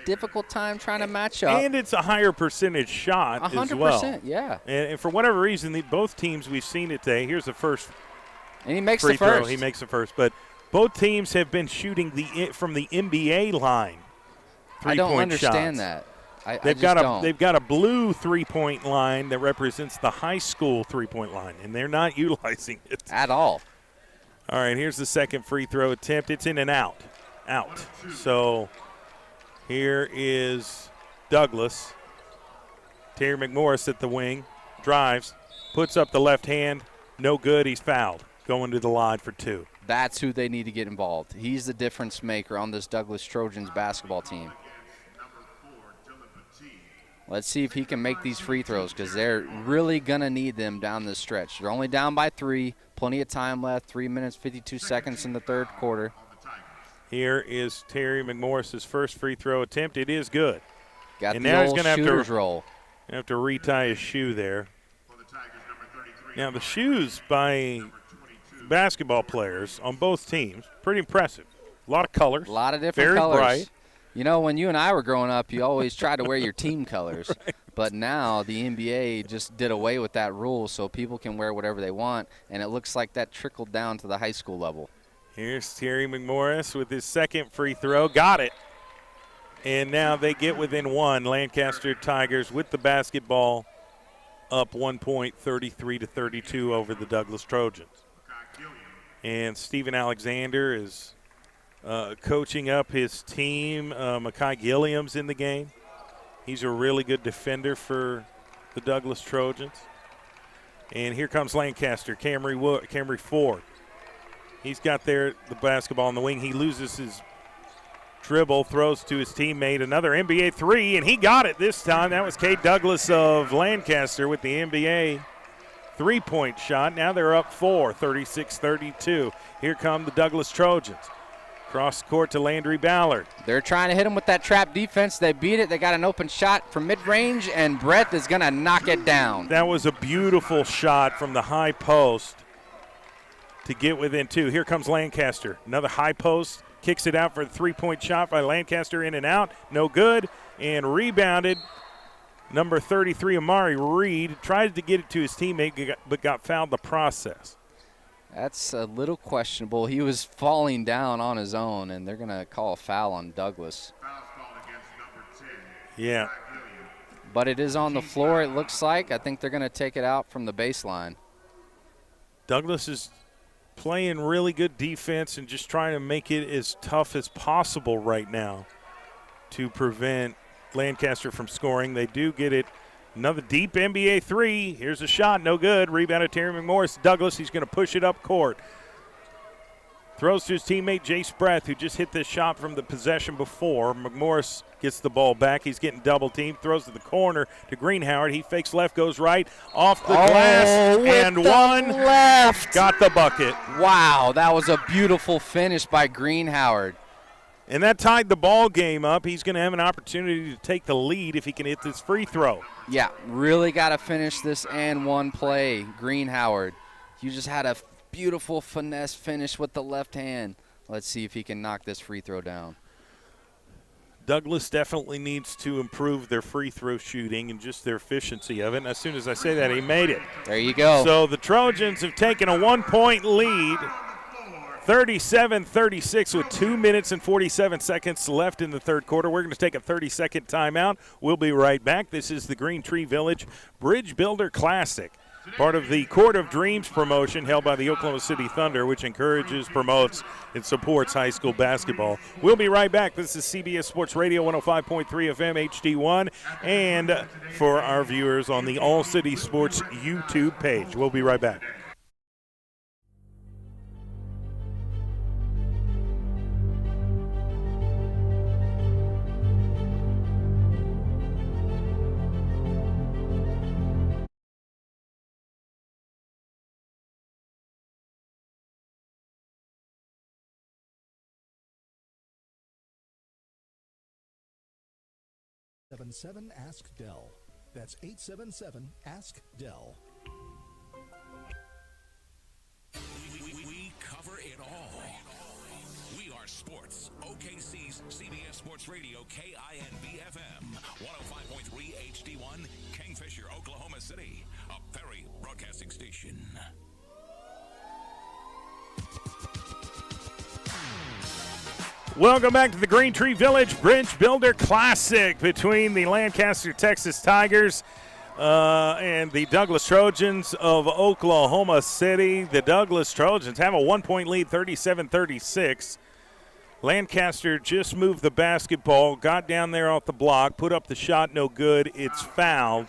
difficult time trying to match up. And it's a higher percentage shot 100%, as well. Yeah. And for whatever reason, both teams, we've seen it today. Here's the first and he makes free the first. throw. He makes the first. But Both teams have been shooting from the NBA line. I don't Three-point understand shots. that. They've got a blue three-point line that represents the high school three-point line, and they're not utilizing it at all. All right, here's the second free throw attempt. It's in and out. So here is Douglass. Terry McMorris at the wing, drives, puts up the left hand. No good. He's fouled. Going to the line for 2. That's who they need to get involved. He's the difference maker on this Douglass Trojans basketball team. Let's see if he can make these free throws because they're really going to need them down this stretch. They're only down by 3. Plenty of time left. 3 minutes, 52 seconds in the third quarter. Here is Terry McMorris's first free throw attempt. It is good. Got and the now old he's going to shooter's roll. Have to retie his shoe there. Now the shoes by basketball players on both teams, pretty impressive. A lot of colors. A lot of different very colors. Bright. You know, when you and I were growing up, you always tried to wear your team colors. Right. But now the NBA just did away with that rule so people can wear whatever they want, and it looks like that trickled down to the high school level. Here's Terry McMorris with his second free throw. Got it. And now they get within 1. Lancaster Tigers with the basketball up 1 point, 33-32 over the Douglass Trojans. And Stephen Alexander is coaching up his team. Makai Gilliam's in the game. He's a really good defender for the Douglass Trojans. And here comes Lancaster, Camry Ford. He's got the basketball on the wing. He loses his dribble, throws to his teammate, another NBA 3, and he got it this time. That was Cade Douglass of Lancaster with the NBA 3-point shot. Now they're up 4, 36-32. Here come the Douglass Trojans. Cross court to Landry Ballard. They're trying to hit him with that trap defense. They beat it. They got an open shot from mid-range, and Brett is going to knock it down. That was a beautiful shot from the high post to get within 2. Here comes Lancaster. Another high post. Kicks it out for the 3-point shot by Lancaster, in and out. No good. And rebounded. Number 33, Amari Reed, tried to get it to his teammate but got fouled in the process. That's a little questionable. He was falling down on his own, and they're going to call a foul on Douglass. Yeah. But it is on the floor, it looks like. I think they're going to take it out from the baseline. Douglass is playing really good defense and just trying to make it as tough as possible right now to prevent Lancaster from scoring. They do get it. Another deep NBA 3. Here's a shot, no good. Rebounded Terry McMorris. Douglass, he's going to push it up court. Throws to his teammate Jace Breath, who just hit this shot from the possession before. McMorris gets the ball back. He's getting double teamed. Throws to the corner to Greenhoward. He fakes left, goes right. Off the glass, and one. Left. Got the bucket. Wow, that was a beautiful finish by Greenhoward. And that tied the ball game up. He's going to have an opportunity to take the lead if he can hit this free throw. Yeah, really got to finish this and one play. Greenhoward, you just had a beautiful finesse finish with the left hand. Let's see if he can knock this free throw down. Douglass definitely needs to improve their free throw shooting and just their efficiency of it. And as soon as I say that, he made it. There you go. So the Trojans have taken a 1-point lead, 37-36 with 2 minutes and 47 seconds left in the third quarter. We're going to take a 30-second timeout. We'll be right back. This is the Green Tree Village Bridge Builder Classic, part of the Court of Dreams promotion held by the Oklahoma City Thunder, which encourages, promotes, and supports high school basketball. We'll be right back. This is CBS Sports Radio 105.3 FM HD1, and for our viewers on the All City Sports YouTube page. We'll be right back. Ask Dell. That's 877 Ask Dell. We cover it all. We are sports. OKC's CBS Sports Radio, KINB FM, 105.3 HD1, Kingfisher, Oklahoma City, a Perry broadcasting station. Welcome back to the Green Tree Village Bridge Builder Classic between the Lancaster, Texas Tigers and the Douglas Trojans of Oklahoma City. The Douglas Trojans have a 1-point lead, 37-36. Lancaster just moved the basketball, got down there off the block, put up the shot, no good. It's fouled.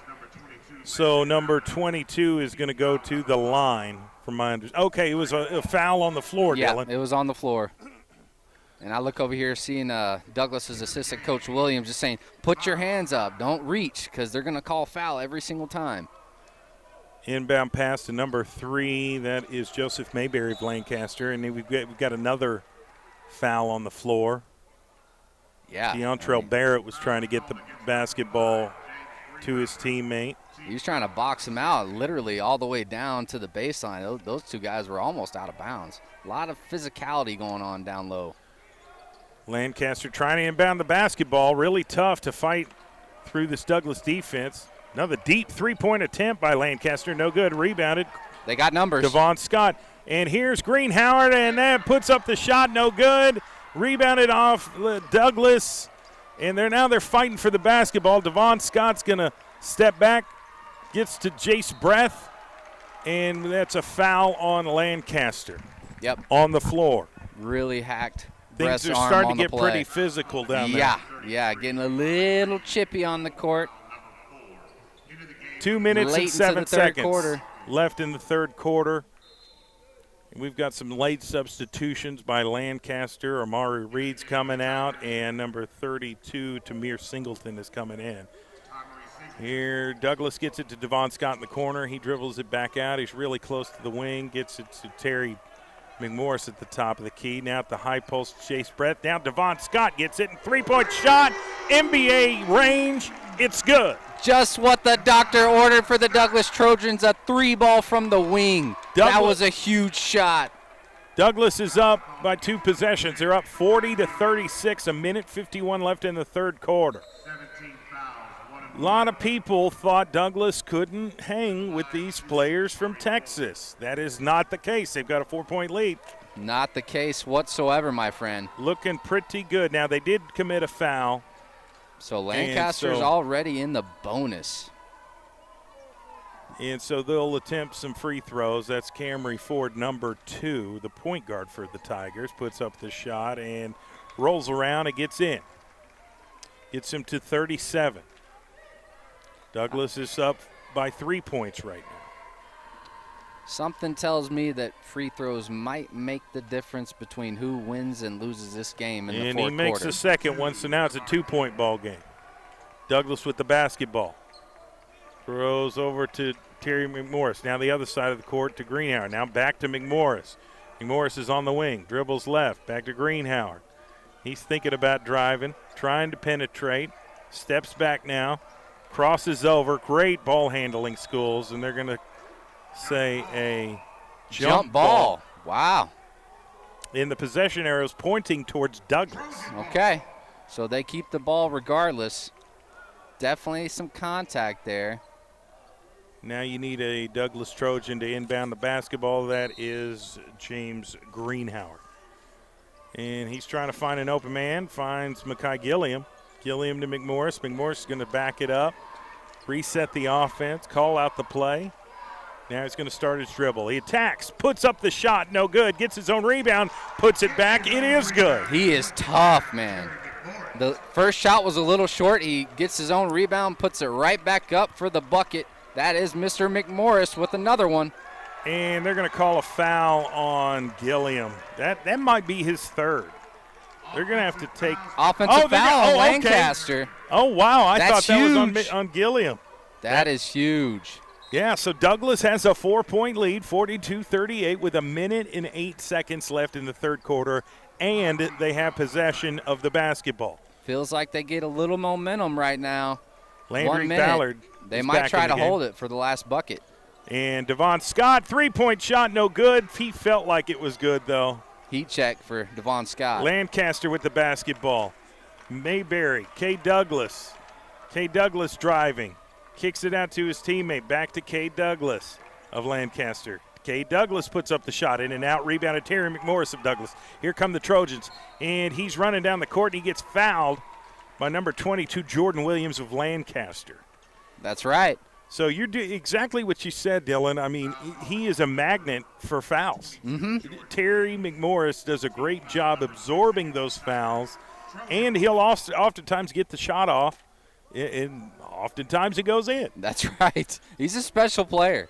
So number 22 is going to go to the line from my understanding. Okay, it was a foul on the floor, Dylan. Yeah, it was on the floor. And I look over here seeing Douglas's assistant coach Williams just saying, put your hands up, don't reach, because they're going to call foul every single time. Inbound pass to number 3. That is Joseph Mayberry of Lancaster. And then we've got another foul on the floor. Yeah. Deontrell Barrett was trying to get the basketball to his teammate. He was trying to box him out literally all the way down to the baseline. Those two guys were almost out of bounds. A lot of physicality going on down low. Lancaster trying to inbound the basketball. Really tough to fight through this Douglas defense. Another deep three-point attempt by Lancaster. No good. Rebounded. They got numbers. Devon Scott. And here's Greenhoward, and that puts up the shot. No good. Rebounded off Douglas. And they're fighting for the basketball. Devon Scott's going to step back. Gets to Jace Breath. And that's a foul on Lancaster. Yep. On the floor. Really hacked. Things are starting to get pretty physical down there. Yeah, getting a little chippy on the court. 2 minutes and 7 seconds quarter. left in the third quarter. We've got some late substitutions by Lancaster. Amari Reed's coming out, and number 32, Tamir Singleton, is coming in. Here, Douglas gets it to Devon Scott in the corner. He dribbles it back out. He's really close to the wing, gets it to Terry McMorris at the top of the key. Now at the high post, Chase Brett. Now Devon Scott gets it, and three-point shot, NBA range. It's good. Just what the doctor ordered for the Douglas Trojans, a 3-ball from the wing. That was a huge shot. Douglas is up by 2 possessions. They're up 40-36, a minute 51 left in the third quarter. A lot of people thought Douglas couldn't hang with these players from Texas. That is not the case. They've got a 4-point lead. Not the case whatsoever, my friend. Looking pretty good. Now, they did commit a foul. So Lancaster's already in the bonus. And so they'll attempt some free throws. That's Camry Ford, number 2, the point guard for the Tigers. Puts up the shot and rolls around and gets in. Gets him to 37. Douglas is up by 3 points right now. Something tells me that free throws might make the difference between who wins and loses this game in the fourth quarter. And he makes the second one, so now it's a 2-point ball game. Douglas with the basketball. Throws over to Terry McMorris. Now the other side of the court to Greenhauer. Now back to McMorris. McMorris is on the wing. Dribbles left. Back to Greenhauer. He's thinking about driving, trying to penetrate. Steps back now. Crosses over. Great ball handling schools, and they're going to say a jump ball. Wow. In the possession arrows pointing towards Douglas. Okay. So they keep the ball regardless. Definitely some contact there. Now you need a Douglas Trojan to inbound the basketball. That is James Greenhauer. And he's trying to find an open man. Finds Makai Gilliam. Gilliam to McMorris. McMorris is going to back it up. Reset the offense. Call out the play. Now he's going to start his dribble. He attacks. Puts up the shot. No good. Gets his own rebound. Puts it back. It is good. He is tough, man. The first shot was a little short. He gets his own rebound. Puts it right back up for the bucket. That is Mr. McMorris with another one. And they're going to call a foul on Gilliam. That might be his third. They're going to have to take offensive foul on Lancaster. Okay. Oh, wow. I thought that was on Gilliam. That is huge. Yeah, so Douglas has a 4-point lead, 42-38, with a minute and 8 seconds left in the third quarter, and they have possession of the basketball. Feels like they get a little momentum right now. Landry Ballard. They might try to hold it for the last bucket. And Devon Scott, 3-point shot, no good. He felt like it was good, though. Heat check for Devon Scott. Lancaster with the basketball. Mayberry, K. Douglas. K. Douglas driving. Kicks it out to his teammate. Back to K. Douglas of Lancaster. Cade Douglass puts up the shot, in and out, rebounded Terry McMorris of Douglass. Here come the Trojans, and he's running down the court, and he gets fouled by number 22, Jordan Williams of Lancaster. That's right. So you're doing exactly what you said, Dylan. I mean, he is a magnet for fouls. Mm-hmm. Terry McMorris does a great job absorbing those fouls, and he'll oftentimes get the shot off, and oftentimes it goes in. That's right. He's a special player.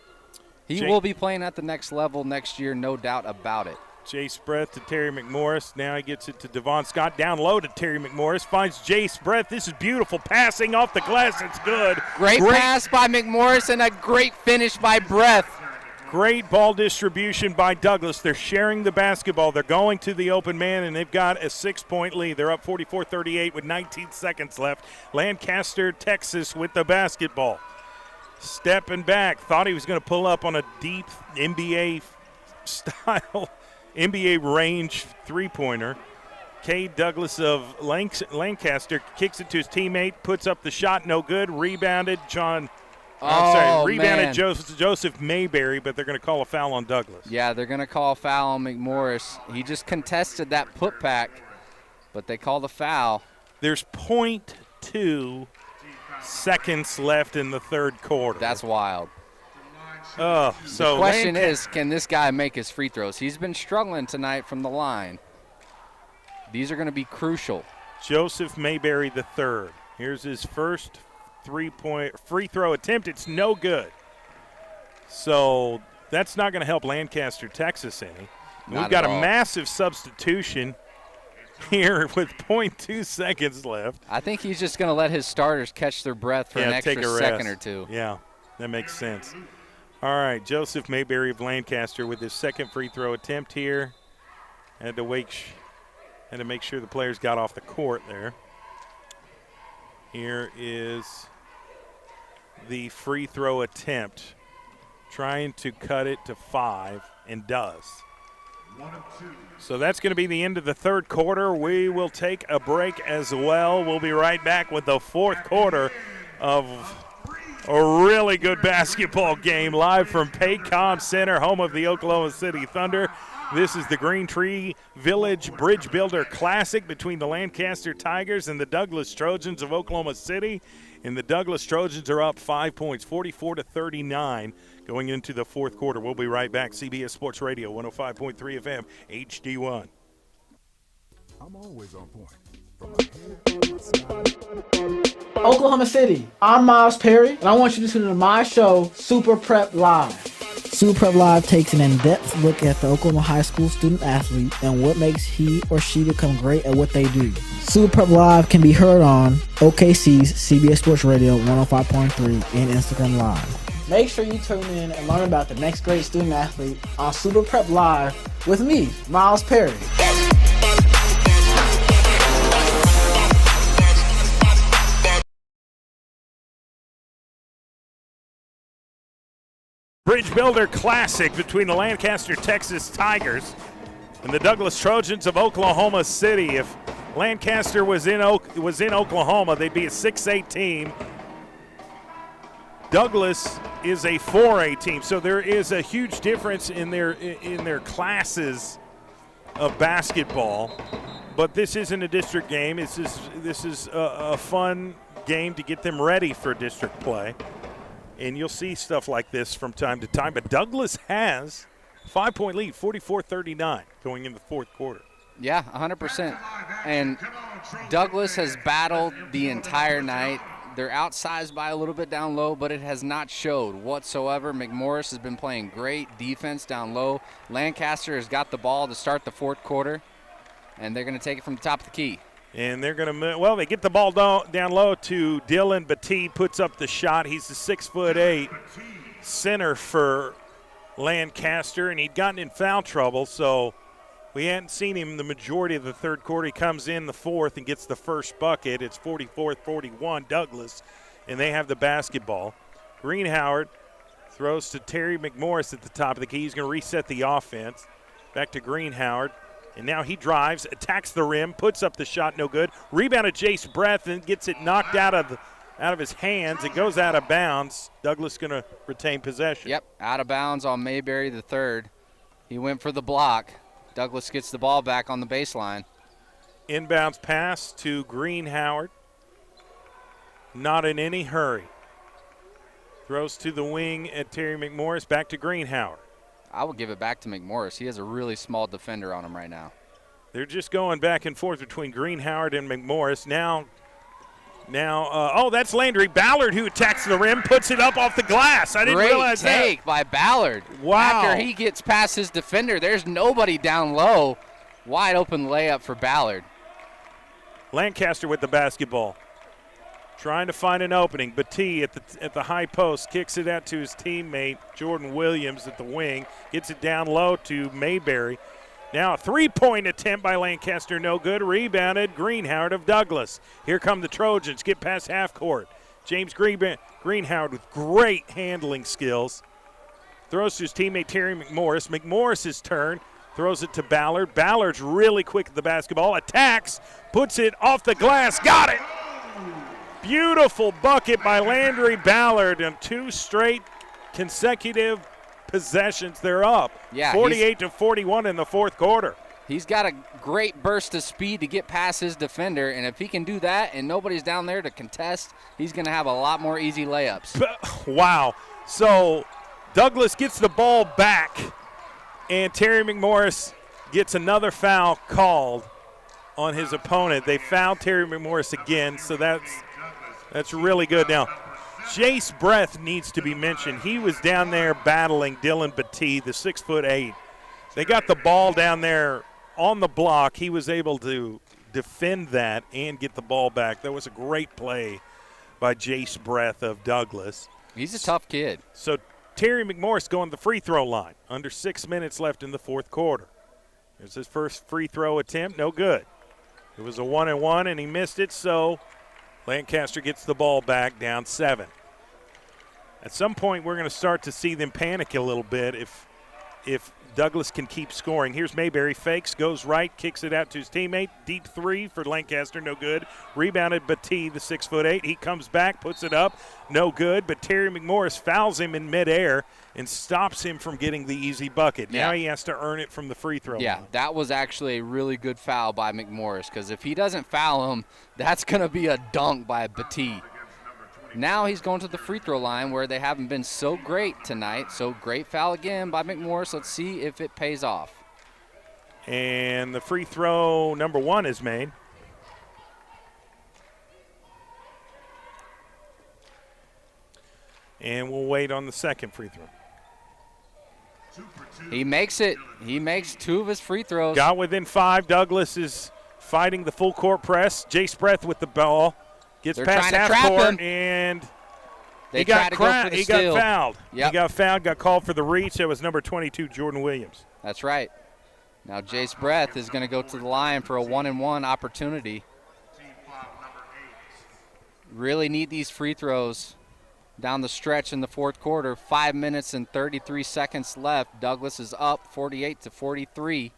He will be playing at the next level next year, no doubt about it. Jace Breath to Terry McMorris. Now he gets it to Devon Scott. Down low to Terry McMorris. Finds Jace Breath. This is beautiful. Passing off the glass. It's good. Great pass by McMorris and a great finish by Breath. Great ball distribution by Douglass. They're sharing the basketball. They're going to the open man, and they've got a 6-point lead. They're up 44-38 with 19 seconds left. Lancaster, Texas with the basketball. Stepping back. Thought he was going to pull up on a deep NBA style, NBA range three-pointer. Cade Douglass of Lancaster kicks it to his teammate, puts up the shot, no good. Rebounded Rebounded Joseph Mayberry, but they're going to call a foul on Douglass. Yeah, they're going to call a foul on McMorris. He just contested that putback, but they call the foul. There's 0.2 seconds left in the third quarter. That's wild. So the question is, can this guy make his free throws? He's been struggling tonight from the line. These are going to be crucial. Joseph Mayberry the third. Here's his first three-point free throw attempt. It's no good. So that's not going to help Lancaster, Texas any. We've got a massive substitution here with 0.2 seconds left. I think he's just going to let his starters catch their breath for an extra second or two. Yeah, that makes sense. All right, Joseph Mayberry of Lancaster with his second free throw attempt here. Had to make sure the players got off the court there. Here is the free throw attempt, trying to cut it to 5, and does. So that's going to be the end of the third quarter. We will take a break as well. We'll be right back with the fourth quarter of a really good basketball game live from Paycom Center, home of the Oklahoma City Thunder. This is the Green Tree Village Bridge Builder Classic between the Lancaster Tigers and the Douglass Trojans of Oklahoma City. And the Douglass Trojans are up 5 points, 44-39, going into the fourth quarter. We'll be right back. CBS Sports Radio, 105.3 FM, HD1. I'm always on point. Oklahoma City, I'm Miles Perry, and I want you to tune in to my show, Super Prep Live. Super Prep Live takes an in-depth look at the Oklahoma high school student-athlete and what makes he or she become great at what they do. Super Prep Live can be heard on OKC's CBS Sports Radio 105.3 and Instagram Live. Make sure you tune in and learn about the next great student-athlete on Super Prep Live with me, Miles Perry. Bridge Builder Classic between the Lancaster, Texas Tigers and the Douglass Trojans of Oklahoma City. If Lancaster was in Oklahoma, they'd be a 6A team. Douglass is a 4A team, so there is a huge difference in their classes of basketball. But this isn't a district game. This is a fun game to get them ready for district play. And you'll see stuff like this from time to time. But Douglass has a 5-point lead, 44-39, going in the fourth quarter. Yeah, 100%. And Douglass has battled the entire night. They're outsized by a little bit down low, but it has not showed whatsoever. McMorris has been playing great defense down low. Lancaster has got the ball to start the fourth quarter, and they're going to take it from the top of the key. And they're going to, they get the ball down low to Dylan Battie, puts up the shot. He's the 6'8" center for Lancaster, and he'd gotten in foul trouble, so we hadn't seen him the majority of the third quarter. He comes in the fourth and gets the first bucket. It's 44-41 Douglass, and they have the basketball. Greenhoward throws to Terry McMorris at the top of the key. He's going to reset the offense. Back to Greenhoward. And now he drives, attacks the rim, puts up the shot, no good. Rebounded Jace Breath and gets it knocked out of out of his hands. It goes out of bounds. Douglass going to retain possession. Yep, out of bounds on Mayberry the third. He went for the block. Douglass gets the ball back on the baseline. Inbounds pass to Green Howard. Not in any hurry. Throws to the wing at Terry McMorris. Back to Green Howard. I would give it back to McMorris. He has a really small defender on him right now. They're just going back and forth between Green Howard and McMorris. Now, that's Landry Ballard who attacks the rim, puts it up off the glass. I didn't realize that. Great take by Ballard. Wow. After he gets past his defender, there's nobody down low. Wide open layup for Ballard. Lancaster with the basketball. Trying to find an opening. Batee at the high post kicks it out to his teammate, Jordan Williams at the wing. Gets it down low to Mayberry. Now a three-point attempt by Lancaster, no good. Rebounded Greenhoward of Douglass. Here come the Trojans, get past half court. James Greenhoward with great handling skills. Throws to his teammate Terry McMorris. McMorris's turn, throws it to Ballard. Ballard's really quick at the basketball, attacks, puts it off the glass, got it! Beautiful bucket by Landry Ballard on 2 straight consecutive possessions. They're up. Yeah, 48-41 in the fourth quarter. He's got a great burst of speed to get past his defender, and if he can do that and nobody's down there to contest, he's going to have a lot more easy layups. Wow. So Douglass gets the ball back, and Terry McMorris gets another foul called on his opponent. They fouled Terry McMorris again, so that's really good. Now, Jace Breath needs to be mentioned. He was down there battling Dylan Batee, the 6'8". They got the ball down there on the block. He was able to defend that and get the ball back. That was a great play by Jace Breath of Douglass. He's a tough kid. So Terry McMorris going to the free throw line. Under 6 minutes left in the fourth quarter. There's his first free throw attempt. No good. It was a 1-and-1, and he missed it, so Lancaster gets the ball back, down 7. At some point, we're going to start to see them panic a little bit if Douglass can keep scoring. Here's Mayberry, fakes, goes right, kicks it out to his teammate. Deep three for Lancaster, no good. Rebounded Batee, the 6'8". He comes back, puts it up, no good. But Terry McMorris fouls him in midair and stops him from getting the easy bucket. Now he has to earn it from the free throw line. That was actually a really good foul by McMorris, because if he doesn't foul him, that's going to be a dunk by Batee. Now he's going to the free throw line where they haven't been so great tonight. So great foul again by McMorris. Let's see if it pays off. And the free throw number 1 is made. And we'll wait on the second free throw. He makes it. He makes 2 of his free throws. Got within 5. Douglass is fighting the full court press. Jace Breath with the ball. Gets past half court, and he got fouled. Yep. He got fouled, got called for the reach. That was number 22, Jordan Williams. That's right. Now Jace Breath is going to go to the line for a 1-and-1 opportunity. Really need these free throws down the stretch in the fourth quarter. 5 minutes and 33 seconds left. Douglass is up 48-43.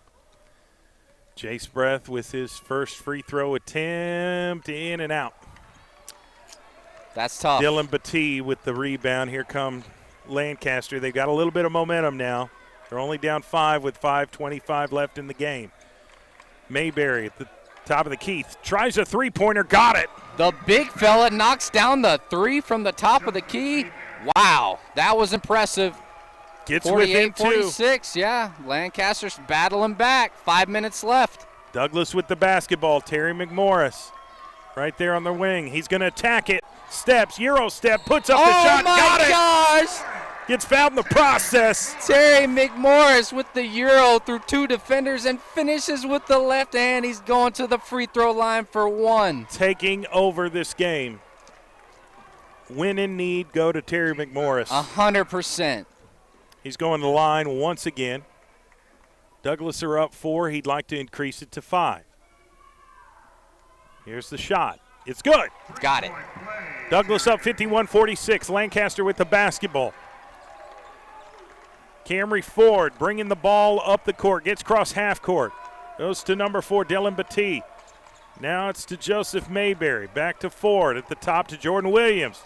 Jace Breath with his first free throw attempt, in and out. That's tough. Dylan Batee with the rebound. Here come Lancaster. They've got a little bit of momentum now. They're only down 5 with 5:25 left in the game. Mayberry at the top of the key. Tries a three-pointer. Got it. The big fella knocks down the 3 from the top of the key. Wow, that was impressive. Gets within 2. 48-46, yeah. Lancaster's battling back. 5 minutes left. Douglass with the basketball. Terry McMorris right there on the wing. He's going to attack it. Steps, Euro step, puts up the shot. Got it. Oh, my gosh. Gets fouled in the process. Terry McMorris with the Euro through 2 defenders and finishes with the left hand. He's going to the free throw line for 1. Taking over this game. When in need, go to Terry McMorris. 100%. He's going to the line once again. Douglass are up 4. He'd like to increase it to 5. Here's the shot. It's good. Got it. Douglass up 51-46. Lancaster with the basketball. Camry Ford bringing the ball up the court. Gets across half court. Goes to number 4, Dylan Batee. Now it's to Joseph Mayberry. Back to Ford at the top to Jordan Williams.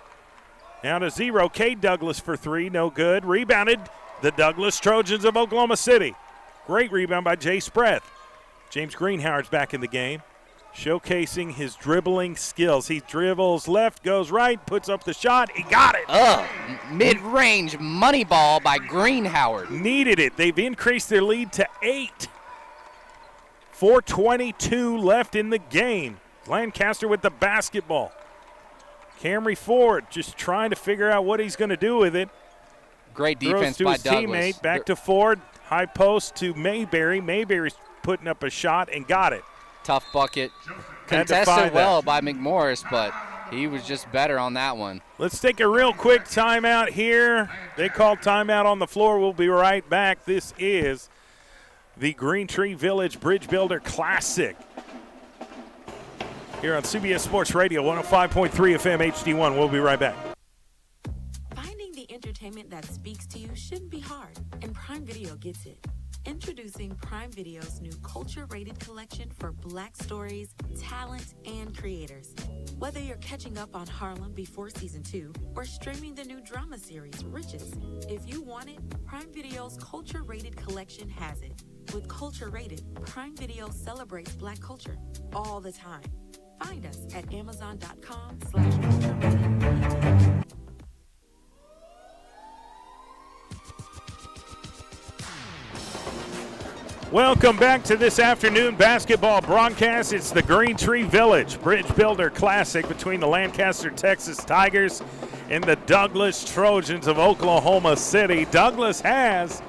Now to 0. Cade Douglass for 3. No good. Rebounded the Douglass Trojans of Oklahoma City. Great rebound by Jay Spreth. James Greenhoward's back in the game, showcasing his dribbling skills. He dribbles left, goes right, puts up the shot. He got it. Mid-range money ball by Greenhoward. Needed it. They've increased their lead to 8. 4:22 left in the game. Lancaster with the basketball. Camry Ford just trying to figure out what he's going to do with it. Great defense Throws to by his Douglass. teammate. Back to Ford. High post to Mayberry. Mayberry's putting up a shot and got it. Tough bucket. Had to Contested find well that. by McMorris, but he was just better on that one. Let's take a real quick timeout here. They called timeout on the floor. We'll be right back. This is the Green Tree Village Bridge Builder Classic here on CBS Sports Radio, 105.3 FM HD1. We'll be right back. Finding the entertainment that speaks to you shouldn't be hard, and Prime Video gets it. Introducing Prime Video's new culture-rated collection for Black stories, talent, and creators. Whether you're catching up on Harlem before season 2 or streaming the new drama series Riches, if you want it, Prime Video's culture-rated collection has it. With Culture Rated, Prime Video celebrates Black culture all the time. Find us at Amazon.com/culture-rated. Welcome back to this afternoon basketball broadcast. It's the Green Tree Village Bridge Builder Classic between the Lancaster, Texas Tigers and the Douglass Trojans of Oklahoma City. Douglass has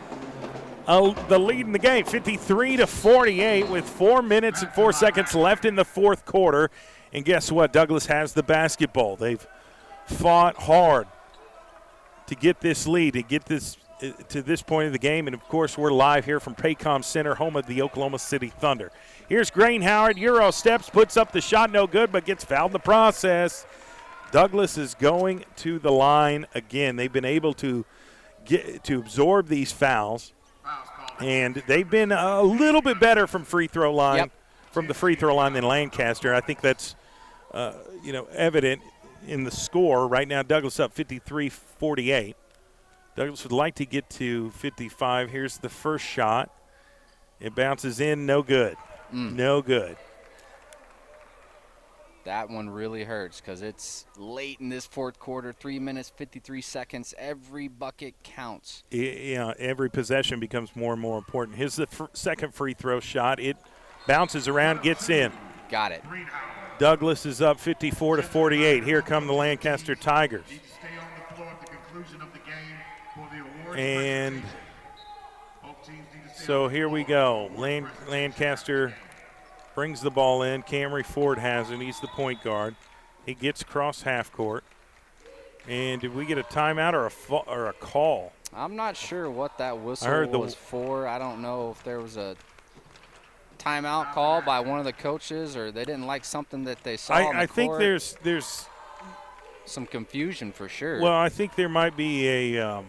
the lead in the game, 53-48, with 4 minutes and 4 seconds left in the fourth quarter. And guess what? Douglass has the basketball. They've fought hard to get this lead, to get this to this point of the game. And, of course, we're live here from Paycom Center, home of the Oklahoma City Thunder. Here's Greenhoward. Euro steps, puts up the shot, no good, but gets fouled in the process. Douglass is going to the line again. They've been able to absorb these fouls. And they've been a little bit better from the free throw line than Lancaster. I think that's evident in the score. Right now, Douglass up 53-48. Douglass would like to get to 55. Here's the first shot. It bounces in, no good. No good. That one really hurts because it's late in this fourth quarter, 3 minutes, 53 seconds. Every bucket counts. Yeah, every possession becomes more and more important. Here's the second free throw shot. It bounces around, gets in. Got it. Douglass is up 54-48. Here come the Lancaster Tigers. And so here we go. Lancaster brings the ball in. Camry Ford has it. He's the point guard. He gets across half court. And did we get a timeout or a call? I'm not sure what that whistle was for. I don't know if there was a timeout call by one of the coaches or they didn't like something that they saw on the court. I think there's some confusion for sure. Well, I think there might be a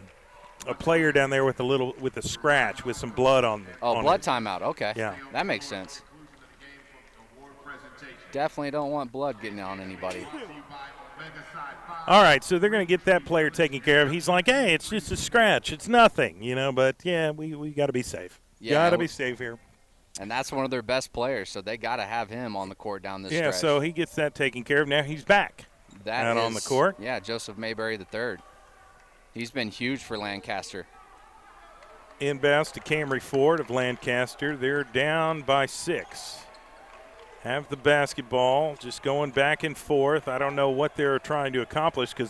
player down there with a scratch with some blood on it. Oh, blood timeout. Okay. Yeah. That makes sense. Definitely don't want blood getting on anybody. All right, so they're going to get that player taken care of. He's like, hey, it's just a scratch. It's nothing, but, yeah, we got to be safe. Yeah, got to be safe here. And that's one of their best players, so they got to have him on the court down this stretch. Yeah, so he gets that taken care of. Now he's back on the court. Yeah, Joseph Mayberry III. He's been huge for Lancaster. Inbounds to Camry Ford of Lancaster. They're down by 6. Have the basketball, just going back and forth. I don't know what they're trying to accomplish and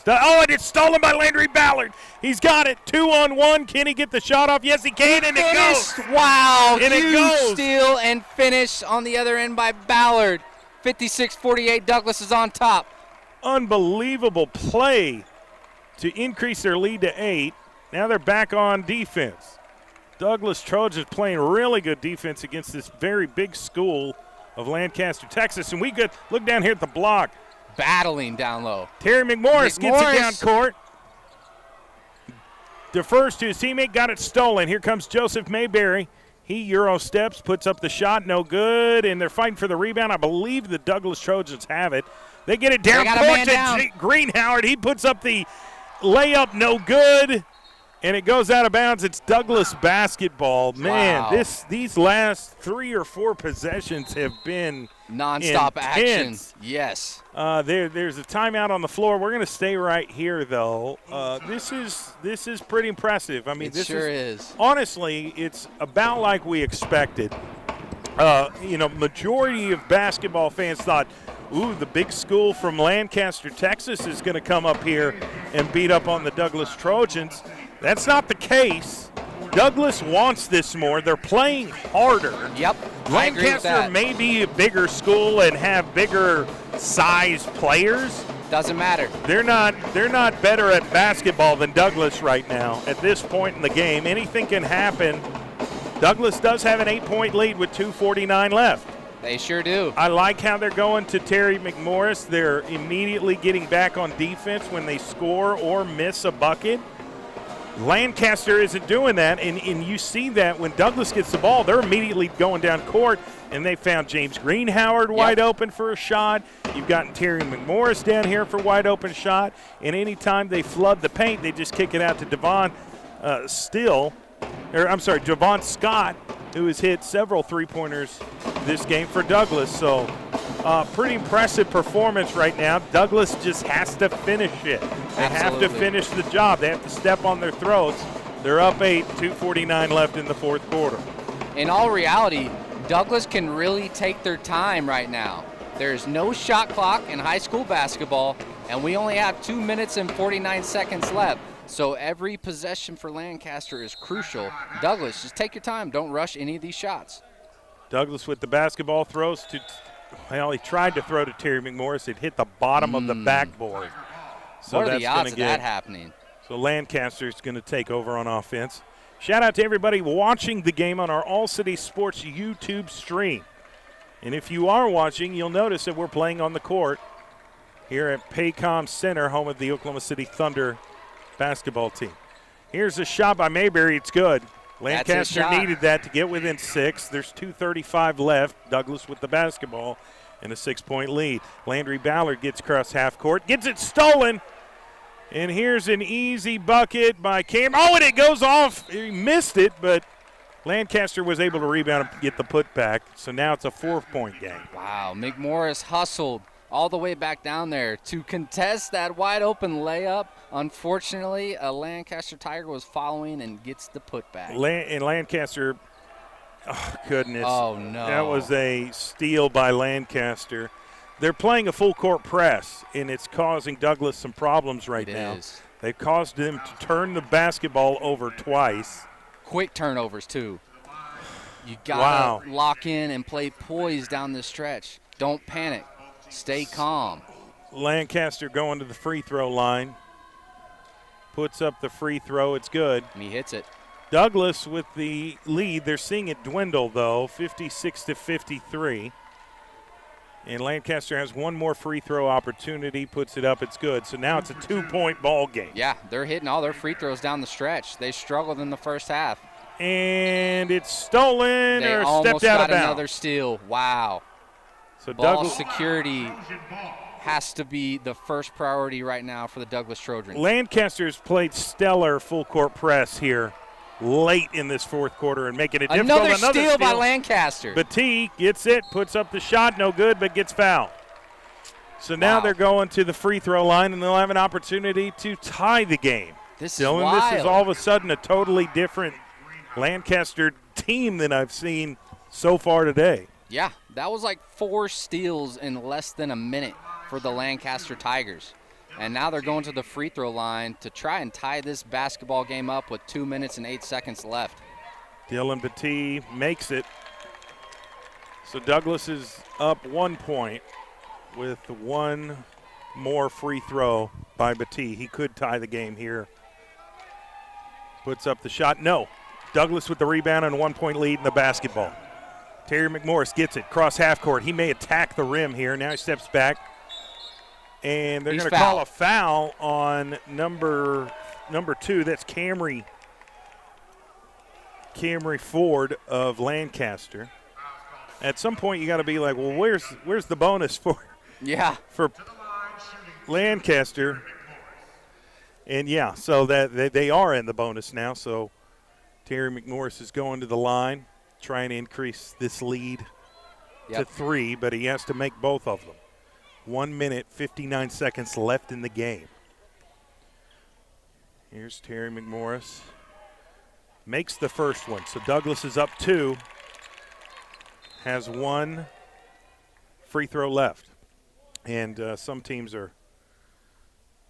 it's stolen by Landry Ballard. He's got it. 2-on-1. Can he get the shot off? Yes, he can, and it goes. Wow, and huge it goes. Steal and finish on the other end by Ballard. 56-48, Douglass is on top. Unbelievable play to increase their lead to 8. Now they're back on defense. Douglass Trojans playing really good defense against this very big school of Lancaster, Texas. And we could look down here at the block. Battling down low. Terry McMorris gets it down court. Defers to his teammate, got it stolen. Here comes Joseph Mayberry. He Euro steps, puts up the shot, no good, and they're fighting for the rebound. I believe the Douglas Trojans have it. They get it down court to Greenhoward. He puts up the layup, no good, and it goes out of bounds. It's Douglas basketball. Man, wow. These last 3 or 4 possessions have been nonstop intense. action. Yes. There's a timeout on the floor. We're going to stay right here, though. This is pretty impressive. I mean, it this sure is. Honestly, it's about like we expected. Majority of basketball fans thought, ooh, the big school from Lancaster, Texas is going to come up here and beat up on the Douglas Trojans. That's not the case. Douglas wants this more. They're playing harder. Yep. Lancaster may be a bigger school and have bigger size players. Doesn't matter. They're not better at basketball than Douglas right now. At this point in the game, anything can happen. Douglas does have an 8-point lead with 2:49 left. They sure do. I like how they're going to Terry McMorris. They're immediately getting back on defense when they score or miss a bucket. Lancaster isn't doing that, and you see that when Douglas gets the ball, they're immediately going down court, and they found James Greenhoward wide open for a shot. You've gotten Terry McMorris down here for a wide open shot, and anytime they flood the paint, they just kick it out to Devon Scott, who has hit several three-pointers this game for Douglas. So pretty impressive performance right now. Douglas just has to finish it. They have to finish the job. They have to step on their throats. They're up 8, 2:49 left in the fourth quarter. In all reality, Douglas can really take their time right now. There's no shot clock in high school basketball, and we only have 2 minutes and 49 seconds left. So every possession for Lancaster is crucial. Douglas, just take your time. Don't rush any of these shots. Douglas with the basketball throws to, well, he tried to throw to Terry McMorris. It hit the bottom of the backboard. So what are the odds of that happening? So Lancaster's going to take over on offense. Shout out to everybody watching the game on our All City Sports YouTube stream. And if you are watching, you'll notice that we're playing on the court here at Paycom Center, home of the Oklahoma City Thunder basketball team. Here's a shot by Mayberry. It's good. Lancaster needed that to get within 6. There's 2:35 left. Douglas with the basketball and a 6-point lead. Landry Ballard gets across half court, gets it stolen. And here's an easy bucket by Cam. Oh, and it goes off. He missed it, but Lancaster was able to rebound and get the putback. So now it's a 4-point game. Wow, McMorris hustled all the way back down there to contest that wide open layup. Unfortunately, a Lancaster Tiger was following and gets the putback. And Lancaster, oh, goodness. Oh, no. That was a steal by Lancaster. They're playing a full court press, and it's causing Douglas some problems right now. It is. They've caused them to turn the basketball over twice. Quick turnovers, too. You got to lock in and play poised down the stretch. Don't panic. Stay calm. Lancaster going to the free throw line. Puts up the free throw. It's good. And he hits it. Douglas with the lead. They're seeing it dwindle, though, 56-53. And Lancaster has one more free throw opportunity, puts it up, it's good. So now it's a 2-point ball game. Yeah, they're hitting all their free throws down the stretch. They struggled in the first half. And it's stolen they or almost stepped out of got bounds. another steal. Wow. So ball Douglas security has to be the first priority right now for the Douglas Trojans. Lancaster's played stellar full court press here late in this fourth quarter and making it difficult. Another steal by Lancaster. Battie gets it, puts up the shot, no good, but gets fouled. So now they're going to the free throw line, and they'll have an opportunity to tie the game. This is wild. This is all of a sudden a totally different Lancaster team than I've seen so far today. Yeah, that was like 4 steals in less than a minute for the Lancaster Tigers. And now they're going to the free throw line to try and tie this basketball game up with 2 minutes and 8 seconds left. Dylan Battie makes it. So Douglas is up 1 point with one more free throw by Battie. He could tie the game here. Puts up the shot. No. Douglas with the rebound and a 1-point lead in the basketball. Terry McMorris gets it, cross half court. He may attack the rim here. Now he steps back. And they're going to call a foul on number 2. That's Camry Camry Ford of Lancaster. At some point, you got to be like, well, where's the bonus for Lancaster? And yeah, so that they are in the bonus now. So Terry McMorris is going to the line, trying to increase this lead to 3, but he has to make both of them. 1 minute, 59 seconds left in the game. Here's Terry McMorris. Makes the first one. So Douglass is up 2. Has 1 free throw left. And some teams are,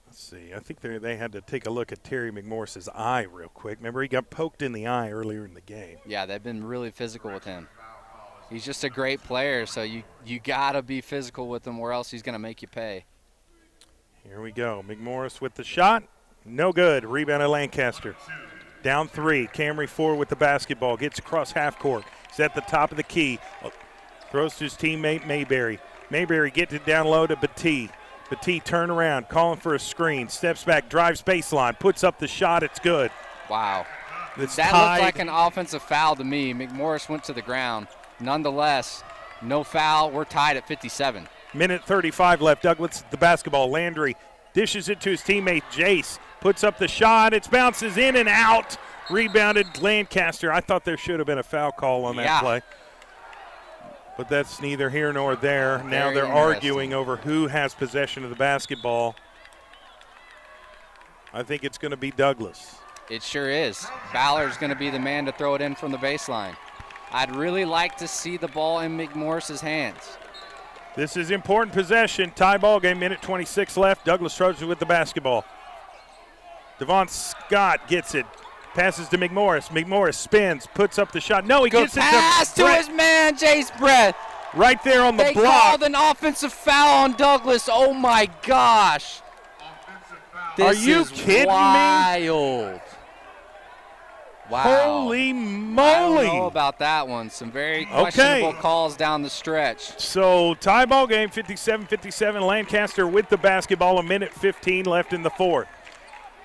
let's see, I think they had to take a look at Terry McMorris's eye real quick. Remember, he got poked in the eye earlier in the game. Yeah, they've been really physical with him. He's just a great player, so you got to be physical with him or else he's going to make you pay. Here we go. McMorris with the shot. No good. Rebound at Lancaster. Down 3. Camry Ford with the basketball. Gets across half court. He's at the top of the key. Throws to his teammate Mayberry. Mayberry gets it down low to Batee. Batee turn around, calling for a screen. Steps back, drives baseline, puts up the shot. It's good. Wow. It's that tied. Looked like an offensive foul to me. McMorris went to the ground. Nonetheless, no foul. We're tied at 57. Minute 35 left. Douglas the basketball. Landry dishes it to his teammate Jace. Puts up the shot. It bounces in and out. Rebounded Lancaster. I thought there should have been a foul call on that play. But that's neither here nor there. Now they're arguing over who has possession of the basketball. I think it's going to be Douglass. It sure is. Ballard's going to be the man to throw it in from the baseline. I'd really like to see the ball in McMorris's hands. This is important possession. Tie ball game, minute 26 left. Douglass Trojans with the basketball. Devon Scott gets it. Passes to McMorris. McMorris spins, puts up the shot. No, he gets it to his man, Jace Brett. Right there on the block. They called an offensive foul on Douglass. Oh, my gosh. Are you kidding me? Wow. Holy moly. I don't know about that one. Some very questionable calls down the stretch. So tie ball game, 57-57. Lancaster with the basketball, a minute 15 left in the fourth.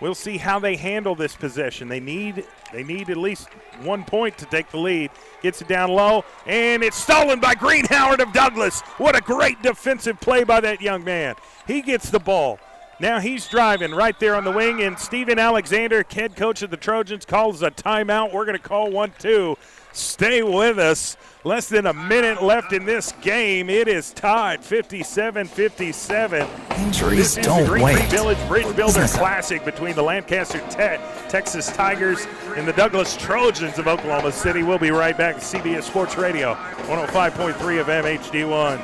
We'll see how they handle this possession. They need at least 1 point to take the lead. Gets it down low, and it's stolen by Green Howard of Douglass. What a great defensive play by that young man. He gets the ball. Now he's driving right there on the wing, and Steven Alexander, head coach of the Trojans, calls a timeout. We're going to call 1-2. Stay with us. Less than a minute left in this game. It is tied 57-57. Injuries don't wait. This is the Green Tree Village Bridge Builder Classic between the Lancaster Texas Tigers and the Douglass Trojans of Oklahoma City. We'll be right back to CBS Sports Radio, 105.3 of MHD1.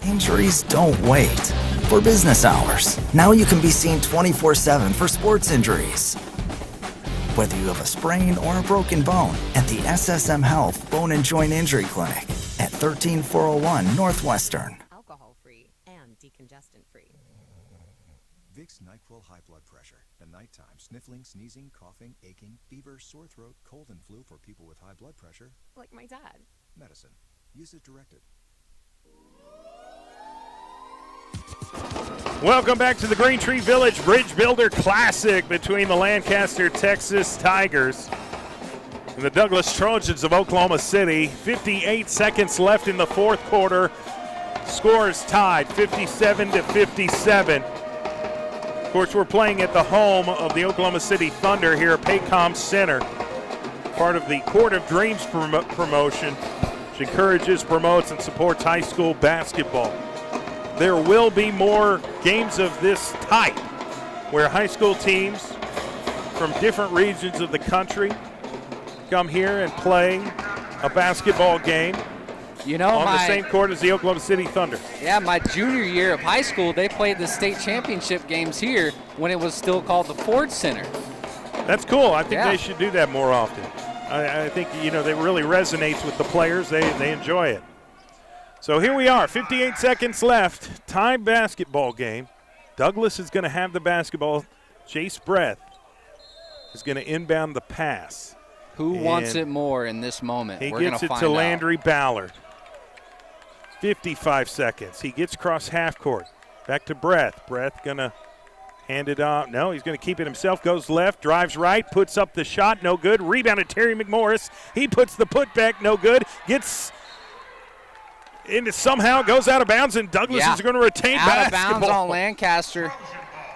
Injuries don't wait. For business hours, now you can be seen 24/7 for sports injuries. Whether you have a sprain or a broken bone, at the SSM Health Bone and Joint Injury Clinic at 13401 Northwestern. Alcohol-free and decongestant-free. Vicks NyQuil High Blood Pressure. At nighttime, sniffling, sneezing, coughing, aching, fever, sore throat, cold, and flu for people with high blood pressure. Like my dad. Medicine. Use as directed. Welcome back to the Green Tree Village Bridge Builder Classic between the Lancaster Texas Tigers and the Douglass Trojans of Oklahoma City. 58 seconds left in the fourth quarter. Score is tied 57-57. Of course, we're playing at the home of the Oklahoma City Thunder here at Paycom Center, part of the Court of Dreams promotion, which encourages, promotes, and supports high school basketball. There will be more games of this type where high school teams from different regions of the country come here and play a basketball game on the same court as the Oklahoma City Thunder. Yeah, my junior year of high school, they played the state championship games here when it was still called the Ford Center. That's cool. I think they should do that more often. I think, that really resonates with the players. They enjoy it. So here we are, 58 seconds left, tie basketball game. Douglass is going to have the basketball. Jace Breath is going to inbound the pass. Who wants it more in this moment? He gets it to Landry Ballard. 55 seconds. He gets across half court. Back to Breath. Breath going to Handed off. No, he's going to keep it himself. Goes left, drives right, puts up the shot. No good. Rebounded Terry McMorris. He puts the putback. No good. Gets in. Somehow goes out of bounds, and Douglass is going to retain out basketball. Out of bounds on Lancaster.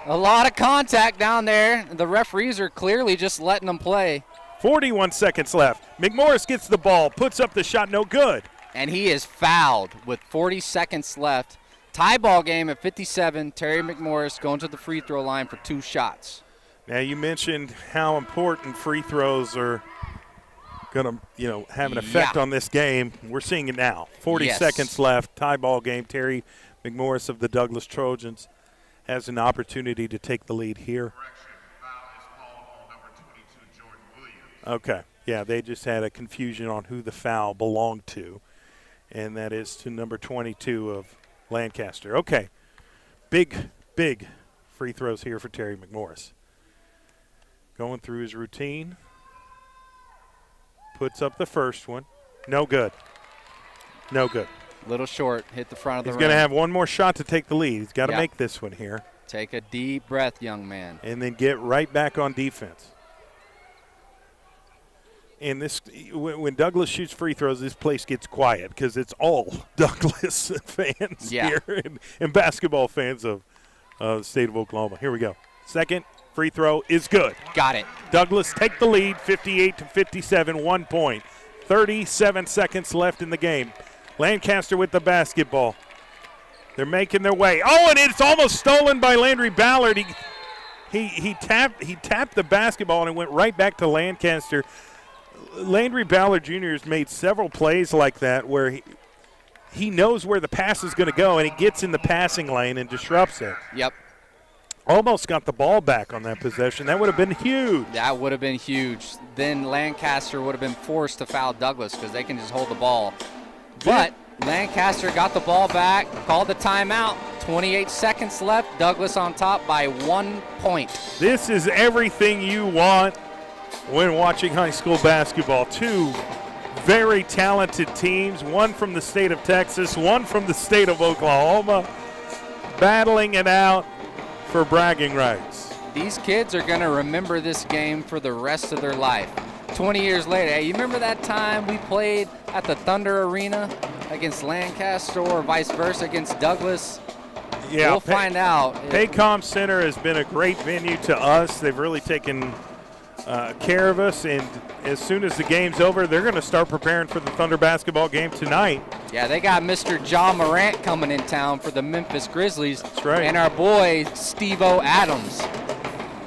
A lot of contact down there. The referees are clearly just letting them play. 41 seconds left. McMorris gets the ball, puts up the shot. No good. And he is fouled with 40 seconds left. Tie ball game at 57. Terry McMorris going to the free throw line for 2 shots. Now, you mentioned how important free throws are going to, have an effect on this game. We're seeing it now. 40 seconds left. Tie ball game. Terry McMorris of the Douglass Trojans has an opportunity to take the lead here. Okay. Yeah, they just had a confusion on who the foul belonged to, and that is to number 22 of Lancaster. Okay. Big free throws here for Terry McMorris. Going through his routine. Puts up the first one. No good. No good. Little short. Hit the front of the rim. He's going to have one more shot to take the lead. He's got to make this one here. Take a deep breath, young man. And then get right back on defense. And this, when Douglass shoots free throws, this place gets quiet because it's all Douglass fans here and basketball fans of the state of Oklahoma. Here we go. Second free throw is good. Got it. Douglass take the lead, 58-57, 1 point. 37 seconds left in the game. Lancaster with the basketball. They're making their way. Oh, and it's almost stolen by Landry Ballard. He tapped the basketball and it went right back to Lancaster. Landry Ballard Jr. has made several plays like that where he knows where the pass is going to go, and he gets in the passing lane and disrupts it. Yep. Almost got the ball back on that possession. That would have been huge. That would have been huge. Then Lancaster would have been forced to foul Douglass because they can just hold the ball. But Lancaster got the ball back, called the timeout. 28 seconds left. Douglass on top by 1 point. This is everything you want when watching high school basketball. 2 very talented teams, one from the state of Texas, one from the state of Oklahoma, battling it out for bragging rights. These kids are going to remember this game for the rest of their life. 20 years later, hey, you remember that time we played at the Thunder Arena against Lancaster or vice versa against Douglass? Yeah, we'll find out. Paycom Center has been a great venue to us. They've really taken care of us, and as soon as the game's over, they're going to start preparing for the Thunder basketball game tonight. Yeah, they got Mr. Ja Morant coming in town for the Memphis Grizzlies. That's right. And our boy, Steve-O Adams.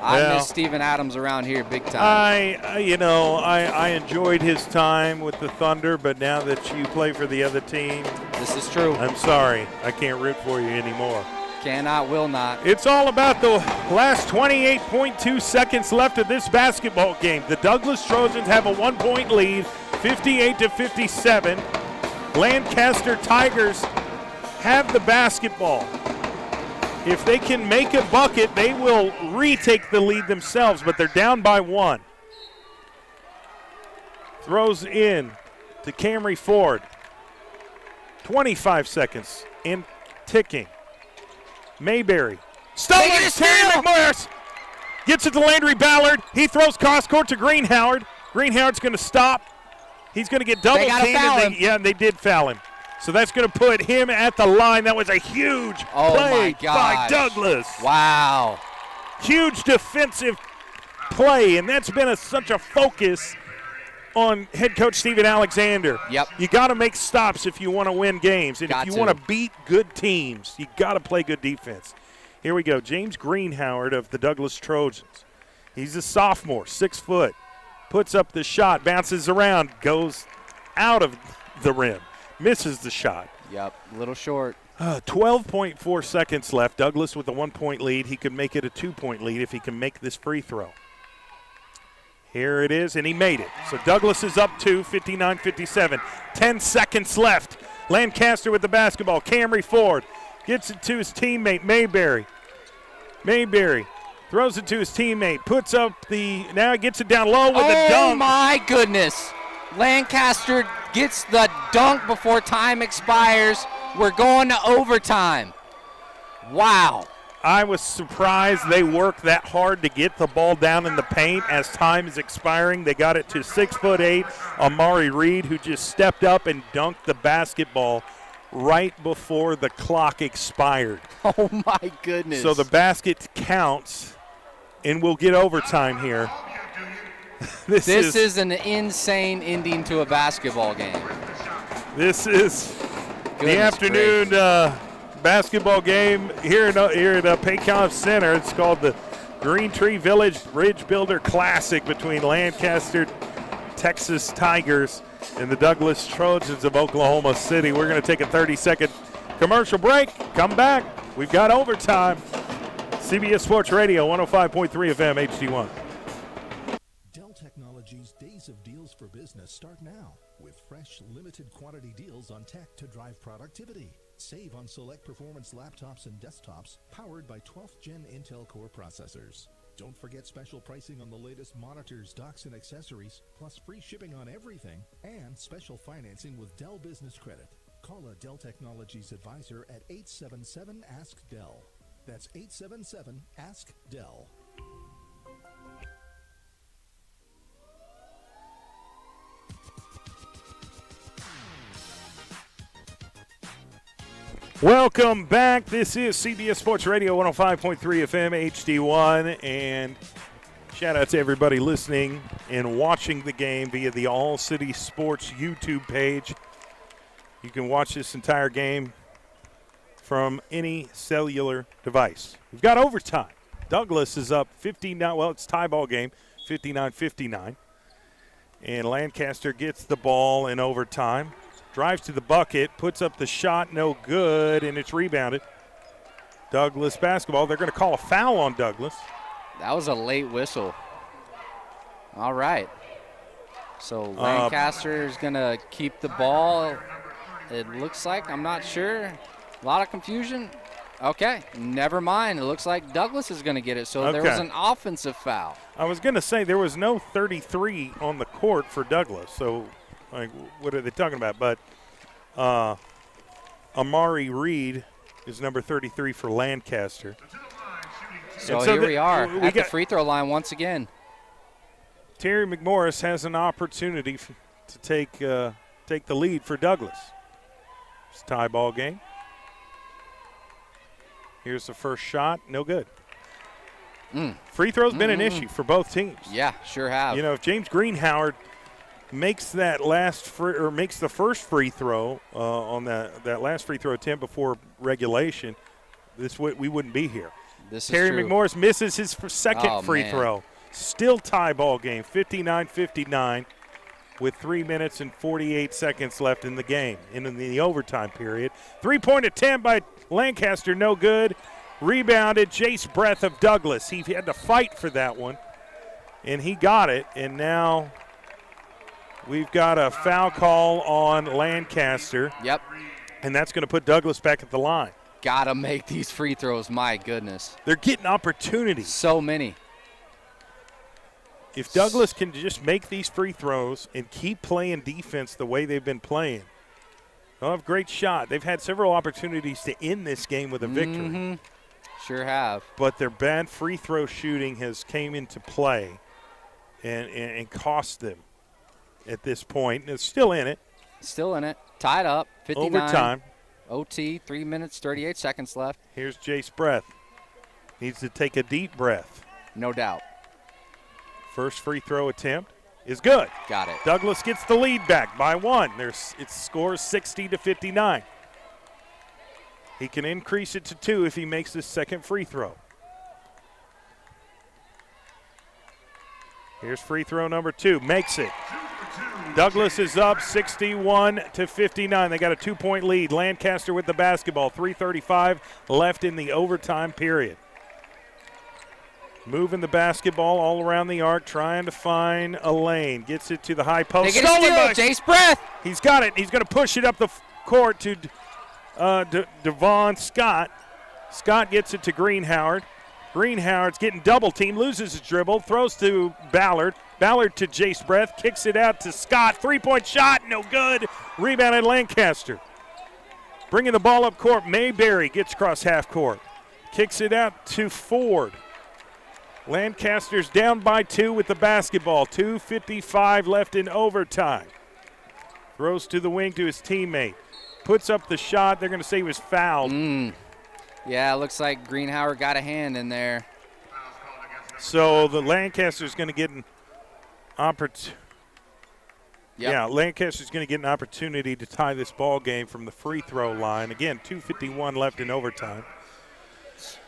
I miss Steven Adams around here big time. I enjoyed his time with the Thunder, but now that you play for the other team. This is true. I'm sorry. I can't root for you anymore. Cannot, will not. It's all about the last 28.2 seconds left of this basketball game. The Douglass Trojans have a 1 point lead, 58-57. Lancaster Tigers have the basketball. If they can make a bucket, they will retake the lead themselves, but they're down by 1. Throws in to Camry Ford. 25 seconds in ticking. Mayberry. Stolen! Terry McMorris gets it to Landry Ballard. He throws cross court to Greenhoward. Greenhoward's going to stop. He's going to get double teamed. And they did foul him. So that's going to put him at the line. That was a huge play by Douglass. Wow. Huge defensive play, and that's been such a focus on head coach Steven Alexander. Yep. You got to make stops if you want to win games. And if you want to beat good teams, you got to play good defense. Here we go. James Greenhoward of the Douglass Trojans. He's a sophomore, 6 foot. Puts up the shot, bounces around, goes out of the rim. Misses the shot. Yep, a little short. 12.4 seconds left. Douglass with a 1 point lead. He could make it a 2 point lead if he can make this free throw. Here it is, and he made it. So Douglass is up 2, 59-57. 10 seconds left. Lancaster with the basketball. Camry Ford gets it to his teammate, Mayberry. Mayberry throws it to his teammate. Puts up now he gets it down low with a dunk. Oh, my goodness. Lancaster gets the dunk before time expires. We're going to overtime. Wow. I was surprised they worked that hard to get the ball down in the paint as time is expiring. They got it to 6'8", Amari Reed, who just stepped up and dunked the basketball right before the clock expired. Oh, my goodness. So the basket counts, and we'll get overtime here. This is an insane ending to a basketball game. This is the afternoon basketball game here at Paycom Center. It's called the Green Tree Village Ridge Builder Classic between Lancaster, Texas Tigers, and the Douglas Trojans of Oklahoma City. We're going to take a 30-second commercial break. Come back. We've got overtime. CBS Sports Radio, 105.3 FM, HD1. Dell Technologies' Days of Deals for Business start now with fresh, limited quantity deals on tech to drive productivity. Save on select performance laptops and desktops powered by 12th Gen Intel Core processors. Don't forget special pricing on the latest monitors, docks, and accessories, plus free shipping on everything, and special financing with Dell Business Credit. Call a Dell Technologies advisor at 877-ASK-DELL. That's 877-ASK-DELL. Welcome back. This is CBS Sports Radio 105.3 FM HD1. And shout out to everybody listening and watching the game via the All City Sports YouTube page. You can watch this entire game from any cellular device. We've got overtime. Douglas is up 59. Well, it's tie ball game, 59-59. And Lancaster gets the ball in overtime. Drives to the bucket, puts up the shot, no good, and it's rebounded. Douglas basketball. They're going to call a foul on Douglas. That was a late whistle. All right. So Lancaster is going to keep the ball. It looks like, I'm not sure. A lot of confusion. Okay, never mind. It looks like Douglas is going to get it. So there was an offensive foul. I was going to say there was no 33 on the court for Douglas. So, like, what are they talking about? But Amari Reed is number 33 for Lancaster. So here we are at the free throw line once again. Terry McMorris has an opportunity to take the lead for Douglas. It's a tie ball game. Here's the first shot, no good. Free throw's been an issue for both teams. Yeah, sure have. You know, if James Greenhoward makes that makes the first free throw on that last free throw attempt before regulation, we wouldn't be here. Terry McMorris misses his second free throw. Still tie ball game, 59-59, with 3 minutes and 48 seconds left in the game, in the overtime period. Three-point attempt by Lancaster, no good. Rebounded, Jace Breath of Douglas. He had to fight for that one, and he got it, and now we've got a foul call on Lancaster. Yep. And that's going to put Douglas back at the line. Got to make these free throws, my goodness. They're getting opportunities. So many. If Douglas can just make these free throws and keep playing defense the way they've been playing, they'll have a great shot. They've had several opportunities to end this game with a victory. Sure have. But their bad free throw shooting has came into play and cost them at this point. And it's still in it. Still in it. Tied up. 59. Overtime. OT, 3 minutes, 38 seconds left. Here's Jace Breath. Needs to take a deep breath. No doubt. First free throw attempt is good. Got it. Douglas gets the lead back by one. It scores 60-59. He can increase it to 2 if he makes this second free throw. Here's free throw number 2. Makes it. Douglas is up 61-59. They got a 2-point lead. Lancaster with the basketball. 3:35 left in the overtime period. Moving the basketball all around the arc, trying to find a lane. Gets it to the high post. They get a steal, Jace Breath. He's got it. He's going to push it up the court to Devon Scott. Scott gets it to Greenhoward. Greenhoward's getting double teamed, loses his dribble, throws to Ballard. Ballard to Jace Breath, kicks it out to Scott. 3-point shot, no good. Rebounded Lancaster. Bringing the ball up court, Mayberry gets across half court. Kicks it out to Ford. Lancaster's down by 2 with the basketball. 2:55 left in overtime. Throws to the wing to his teammate. Puts up the shot. They're going to say he was fouled. Yeah, it looks like Greenhauer got a hand in there. So the Lancaster's going to get an opportunity. Yeah, Lancaster's going to get an opportunity to tie this ball game from the free throw line. Again, 2:51 left in overtime.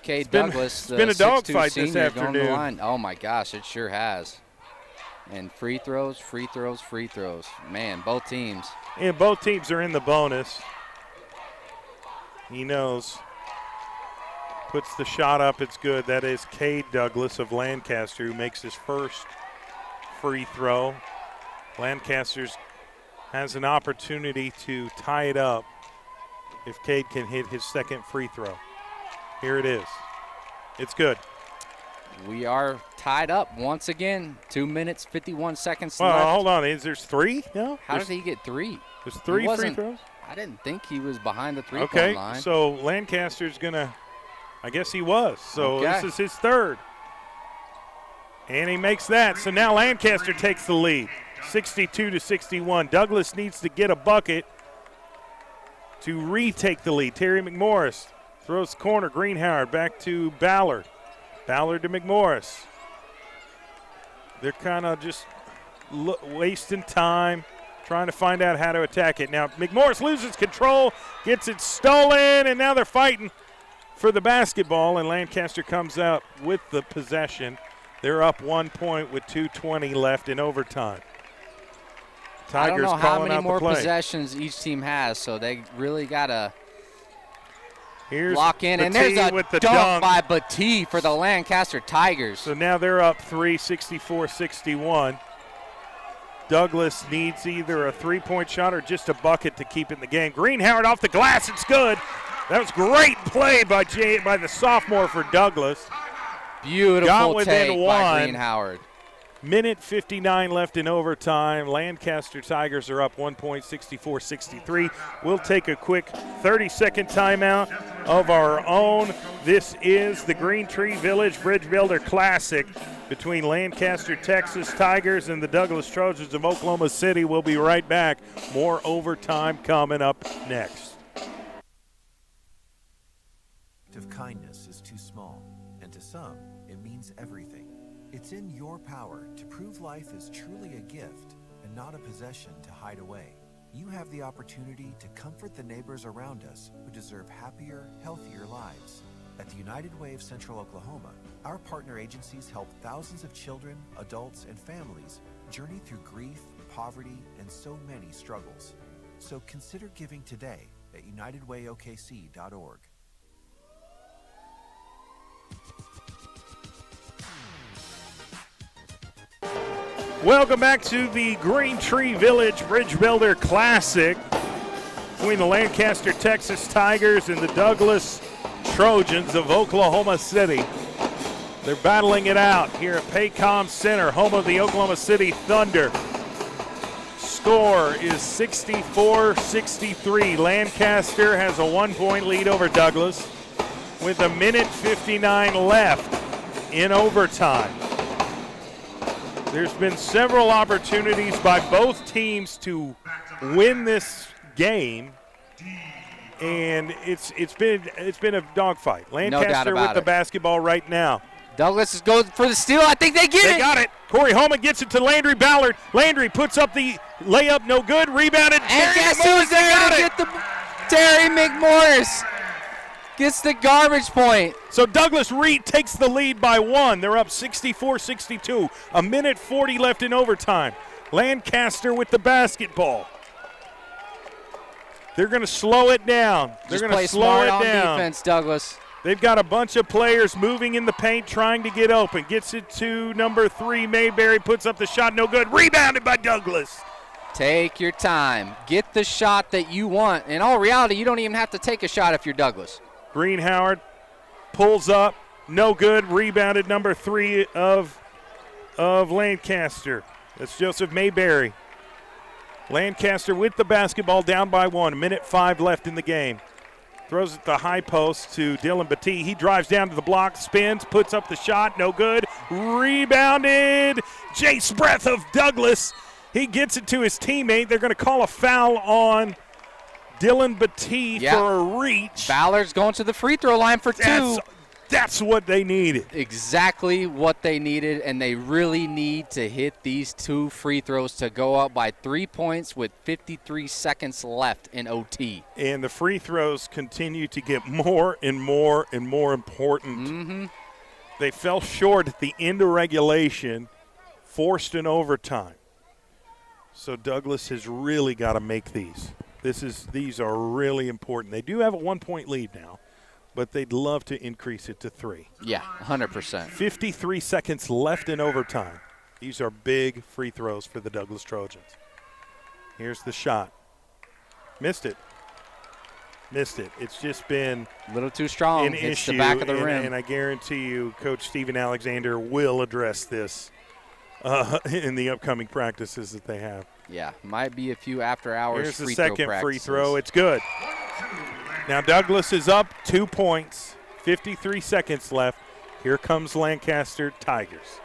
Cade Douglas, it's been a dogfight this going afternoon. to the line. Oh, my gosh, it sure has. And free throws, free throws, free throws. Man, both teams. And both teams are in the bonus. He knows. Puts the shot up. It's good. That is Cade Douglas of Lancaster who makes his first free throw. Lancaster's has an opportunity to tie it up if Cade can hit his second free throw. Here it is. It's good. We are tied up once again. 2 minutes, 51 seconds well, left. Hold on. There's 3? No? How did he get 3? There's 3 free throws? I didn't think he was behind the three-point line. Okay, so Lancaster's going to, I guess he was. So this is his third. And he makes that. So now Lancaster takes the lead, 62-61. Douglas needs to get a bucket to retake the lead. Terry McMorris throws the corner. Greenhauer back to Ballard. Ballard to McMorris. They're kind of just wasting time, trying to find out how to attack it. Now McMorris loses control, gets it stolen, and now they're fighting for the basketball, and Lancaster comes out with the possession. They're up 1 point with 2:20 left in overtime. Tigers I don't know how calling many out more the play. possessions each team has, so they really got to Here's lock in. And there's a dunk by Batee for the Lancaster Tigers. So now they're up 3, 64-61. Douglas needs either a three-point shot or just a bucket to keep it in the game. Greenhauer off the glass. It's good. That was great play by the sophomore for Douglas. Beautiful take by one. Greenhauer. Minute 59 left in overtime. Lancaster Tigers are up 1 point, 64-63. We'll take a quick 30-second timeout of our own. This is the Green Tree Village Bridge Builder Classic between Lancaster, Texas Tigers and the Douglas Trojans of Oklahoma City. We'll be right back. More overtime coming up next. Of kindness is too small, and to some, it means everything. It's in your power to prove life is truly a gift and not a possession to hide away. You have the opportunity to comfort the neighbors around us who deserve happier, healthier lives. At the United Way of Central Oklahoma, our partner agencies help thousands of children, adults, and families journey through grief, poverty, and so many struggles. So consider giving today at unitedwayokc.org. Welcome back to the Green Tree Village Bridge Builder Classic between the Lancaster, Texas Tigers and the Douglas Trojans of Oklahoma City. They're battling it out here at Paycom Center, home of the Oklahoma City Thunder. Score is 64-63. Lancaster has a 1 point lead over Douglas with a minute 59 left in overtime. There's been several opportunities by both teams to win this game, and it's been a dogfight. Lancaster with the basketball right now. Douglas is going for the steal. I think they get it. They got it. Corey Holman gets it to Landry Ballard. Landry puts up the layup, no good. Rebounded. And guess who's there to get the Terry McMorris gets the garbage point. So Douglas takes the lead by 1. They're up 64-62. A minute 40 left in overtime. Lancaster with the basketball. They're going to slow it down. They're going to slow it down. Defense, Douglas. They've got a bunch of players moving in the paint, trying to get open. Gets it to number 3, Mayberry. Puts up the shot, no good. Rebounded by Douglas. Take your time. Get the shot that you want. In all reality, you don't even have to take a shot if you're Douglas. Greenhauer pulls up, no good. Rebounded number 3 of Lancaster. That's Joseph Mayberry. Lancaster with the basketball down by 1. Minute 5 left in the game. Throws it the high post to Dylan Batiste. He drives down to the block, spins, puts up the shot, no good. Rebounded. Jace Breath of Douglass. He gets it to his teammate. They're going to call a foul on Dylan Batiste for a reach. Ballard's going to the free throw line for two. That's what they needed. Exactly what they needed, and they really need to hit these 2 free throws to go up by 3 points with 53 seconds left in OT. And the free throws continue to get more and more and more important. Mm-hmm. They fell short at the end of regulation, forced an overtime. So Douglass has really got to make these. These are really important. They do have a 1-point lead now, but they'd love to increase it to 3. Yeah, 100%. 53 seconds left in overtime. These are big free throws for the Douglass Trojans. Here's the shot. Missed it. It's just been a little too strong. An Hits issue, the back of the rim. And I guarantee you Coach Steven Alexander will address this in the upcoming practices that they have. Yeah, might be a few after-hours Here's the free throw second practices. free throw. It's good. Now Douglass is up 2 points, 53 seconds left. Here comes Lancaster Tigers.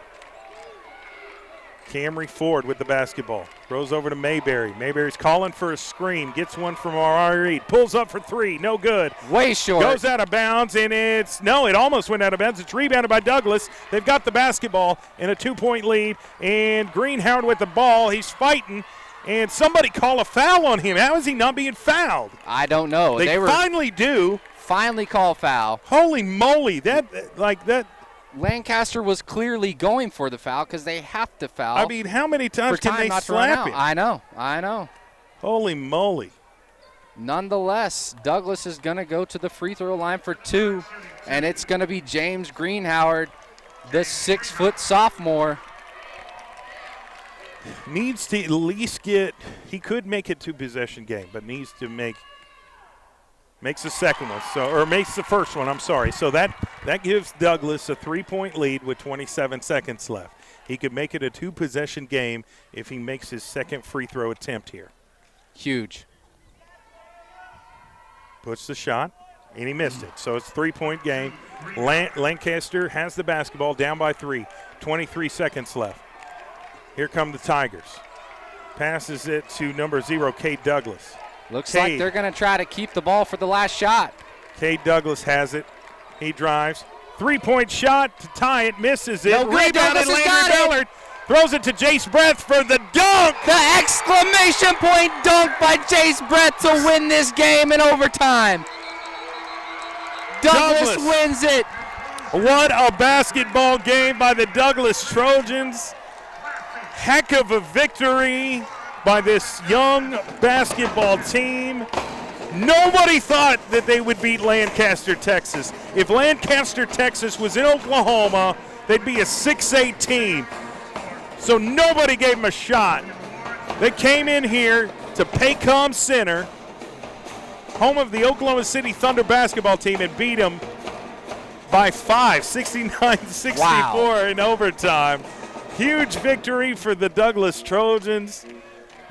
Camry Ford with the basketball. Throws over to Mayberry. Mayberry's calling for a screen. Gets one from Ari Reed. Pulls up for 3. No good. Way short. Goes out of bounds, and it almost went out of bounds. It's rebounded by Douglass. They've got the basketball in a 2-point lead, and Greenhoward with the ball. He's fighting. And somebody call a foul on him. How is he not being fouled? I don't know. They finally do. Finally call foul. Holy moly. That. Lancaster was clearly going for the foul because they have to foul. I mean, how many times can they slap him? I know. Holy moly. Nonetheless, Douglass is going to go to the free throw line for 2, and it's going to be James Greenhoward, the 6-foot sophomore. Needs to at least he could make it 2-possession game, but needs to makes the second one, or makes the first one, I'm sorry. So that gives Douglass a 3-point lead with 27 seconds left. He could make it a 2-possession game if he makes his second free throw attempt here. Huge. Puts the shot, and he missed it. So it's a 3-point game. Lancaster has the basketball, down by 3, 23 seconds left. Here come the Tigers. Passes it to number 0, Cade Douglass. Looks like they're going to try to keep the ball for the last shot. Cade Douglass has it. He drives. 3-point shot to tie it. Misses it. No good. Rebounded Landry Ballard. Throws it to Jace Breath for the dunk. The exclamation point dunk by Jace Breath to win this game in overtime. Douglass wins it. What a basketball game by the Douglass Trojans. Heck of a victory by this young basketball team. Nobody thought that they would beat Lancaster, Texas. If Lancaster, Texas was in Oklahoma, they'd be a 6-8 team. So nobody gave them a shot. They came in here to Paycom Center, home of the Oklahoma City Thunder basketball team, and beat them by 5, 69-64 in overtime. Huge victory for the Douglass Trojans.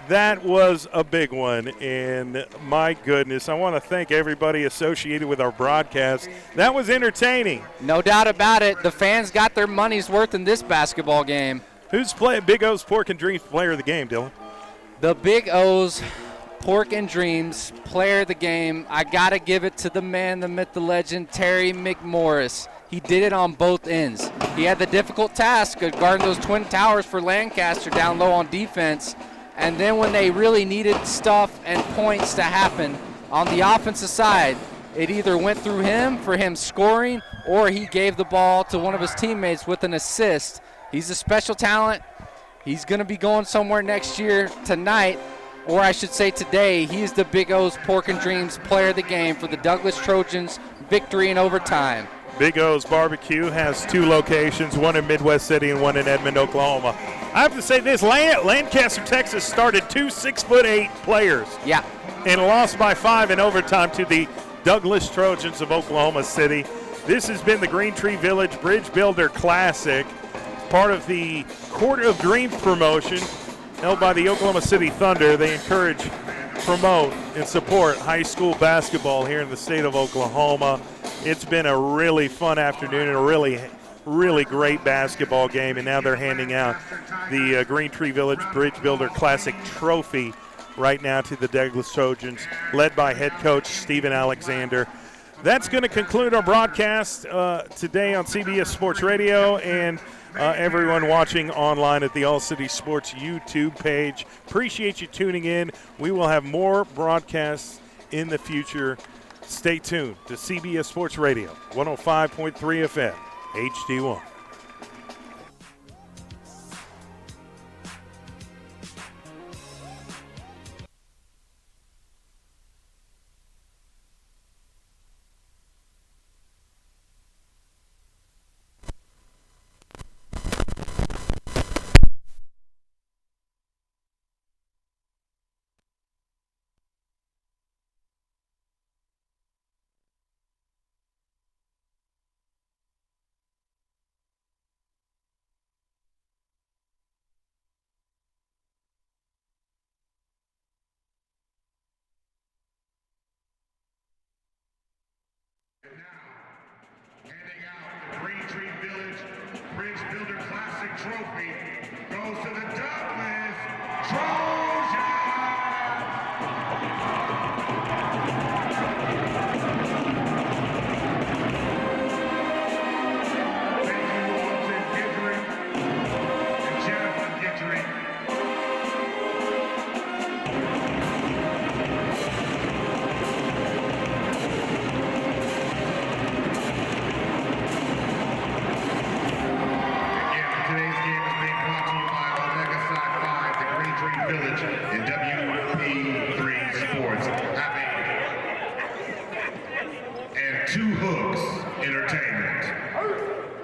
That was a big one, and my goodness, I want to thank everybody associated with our broadcast. That was entertaining. No doubt about it. The fans got their money's worth in this basketball game. Who's playing Big O's Pork and Dreams player of the game, Dylan? The Big O's Pork and Dreams player of the game. I got to give it to the man, the myth, the legend, Terry McMorris. He did it on both ends. He had the difficult task of guarding those twin towers for Lancaster down low on defense. And then when they really needed stuff and points to happen on the offensive side, it either went through him for him scoring or he gave the ball to one of his teammates with an assist. He's a special talent. He's going to be going somewhere next year tonight, or I should say today. He's the Big O's Pork and Dreams player of the game for the Douglass Trojans victory in overtime. Big O's Barbecue has 2 locations, one in Midwest City and one in Edmond, Oklahoma. I have to say this, Lancaster, Texas started 2 6'8" players. Yeah. And lost by 5 in overtime to the Douglass Trojans of Oklahoma City. This has been the Green Tree Village Bridge Builder Classic, part of the Court of Dreams promotion held by the Oklahoma City Thunder. They encourage promote and support high school basketball here in the state of Oklahoma. It's been a really fun afternoon and a really great basketball game, and now they're handing out the Green Tree Village Bridge Builder Classic Trophy right now to the Douglass Trojans, led by head coach Stephen Alexander. That's going to conclude our broadcast today on CBS Sports Radio, and everyone watching online at the All City Sports YouTube page. Appreciate you tuning in. We will have more broadcasts in the future. Stay tuned to CBS Sports Radio, 105.3 FM, HD1. Green Tree Village Bridge Builder Classic Trophy goes to the Douglass Trojans.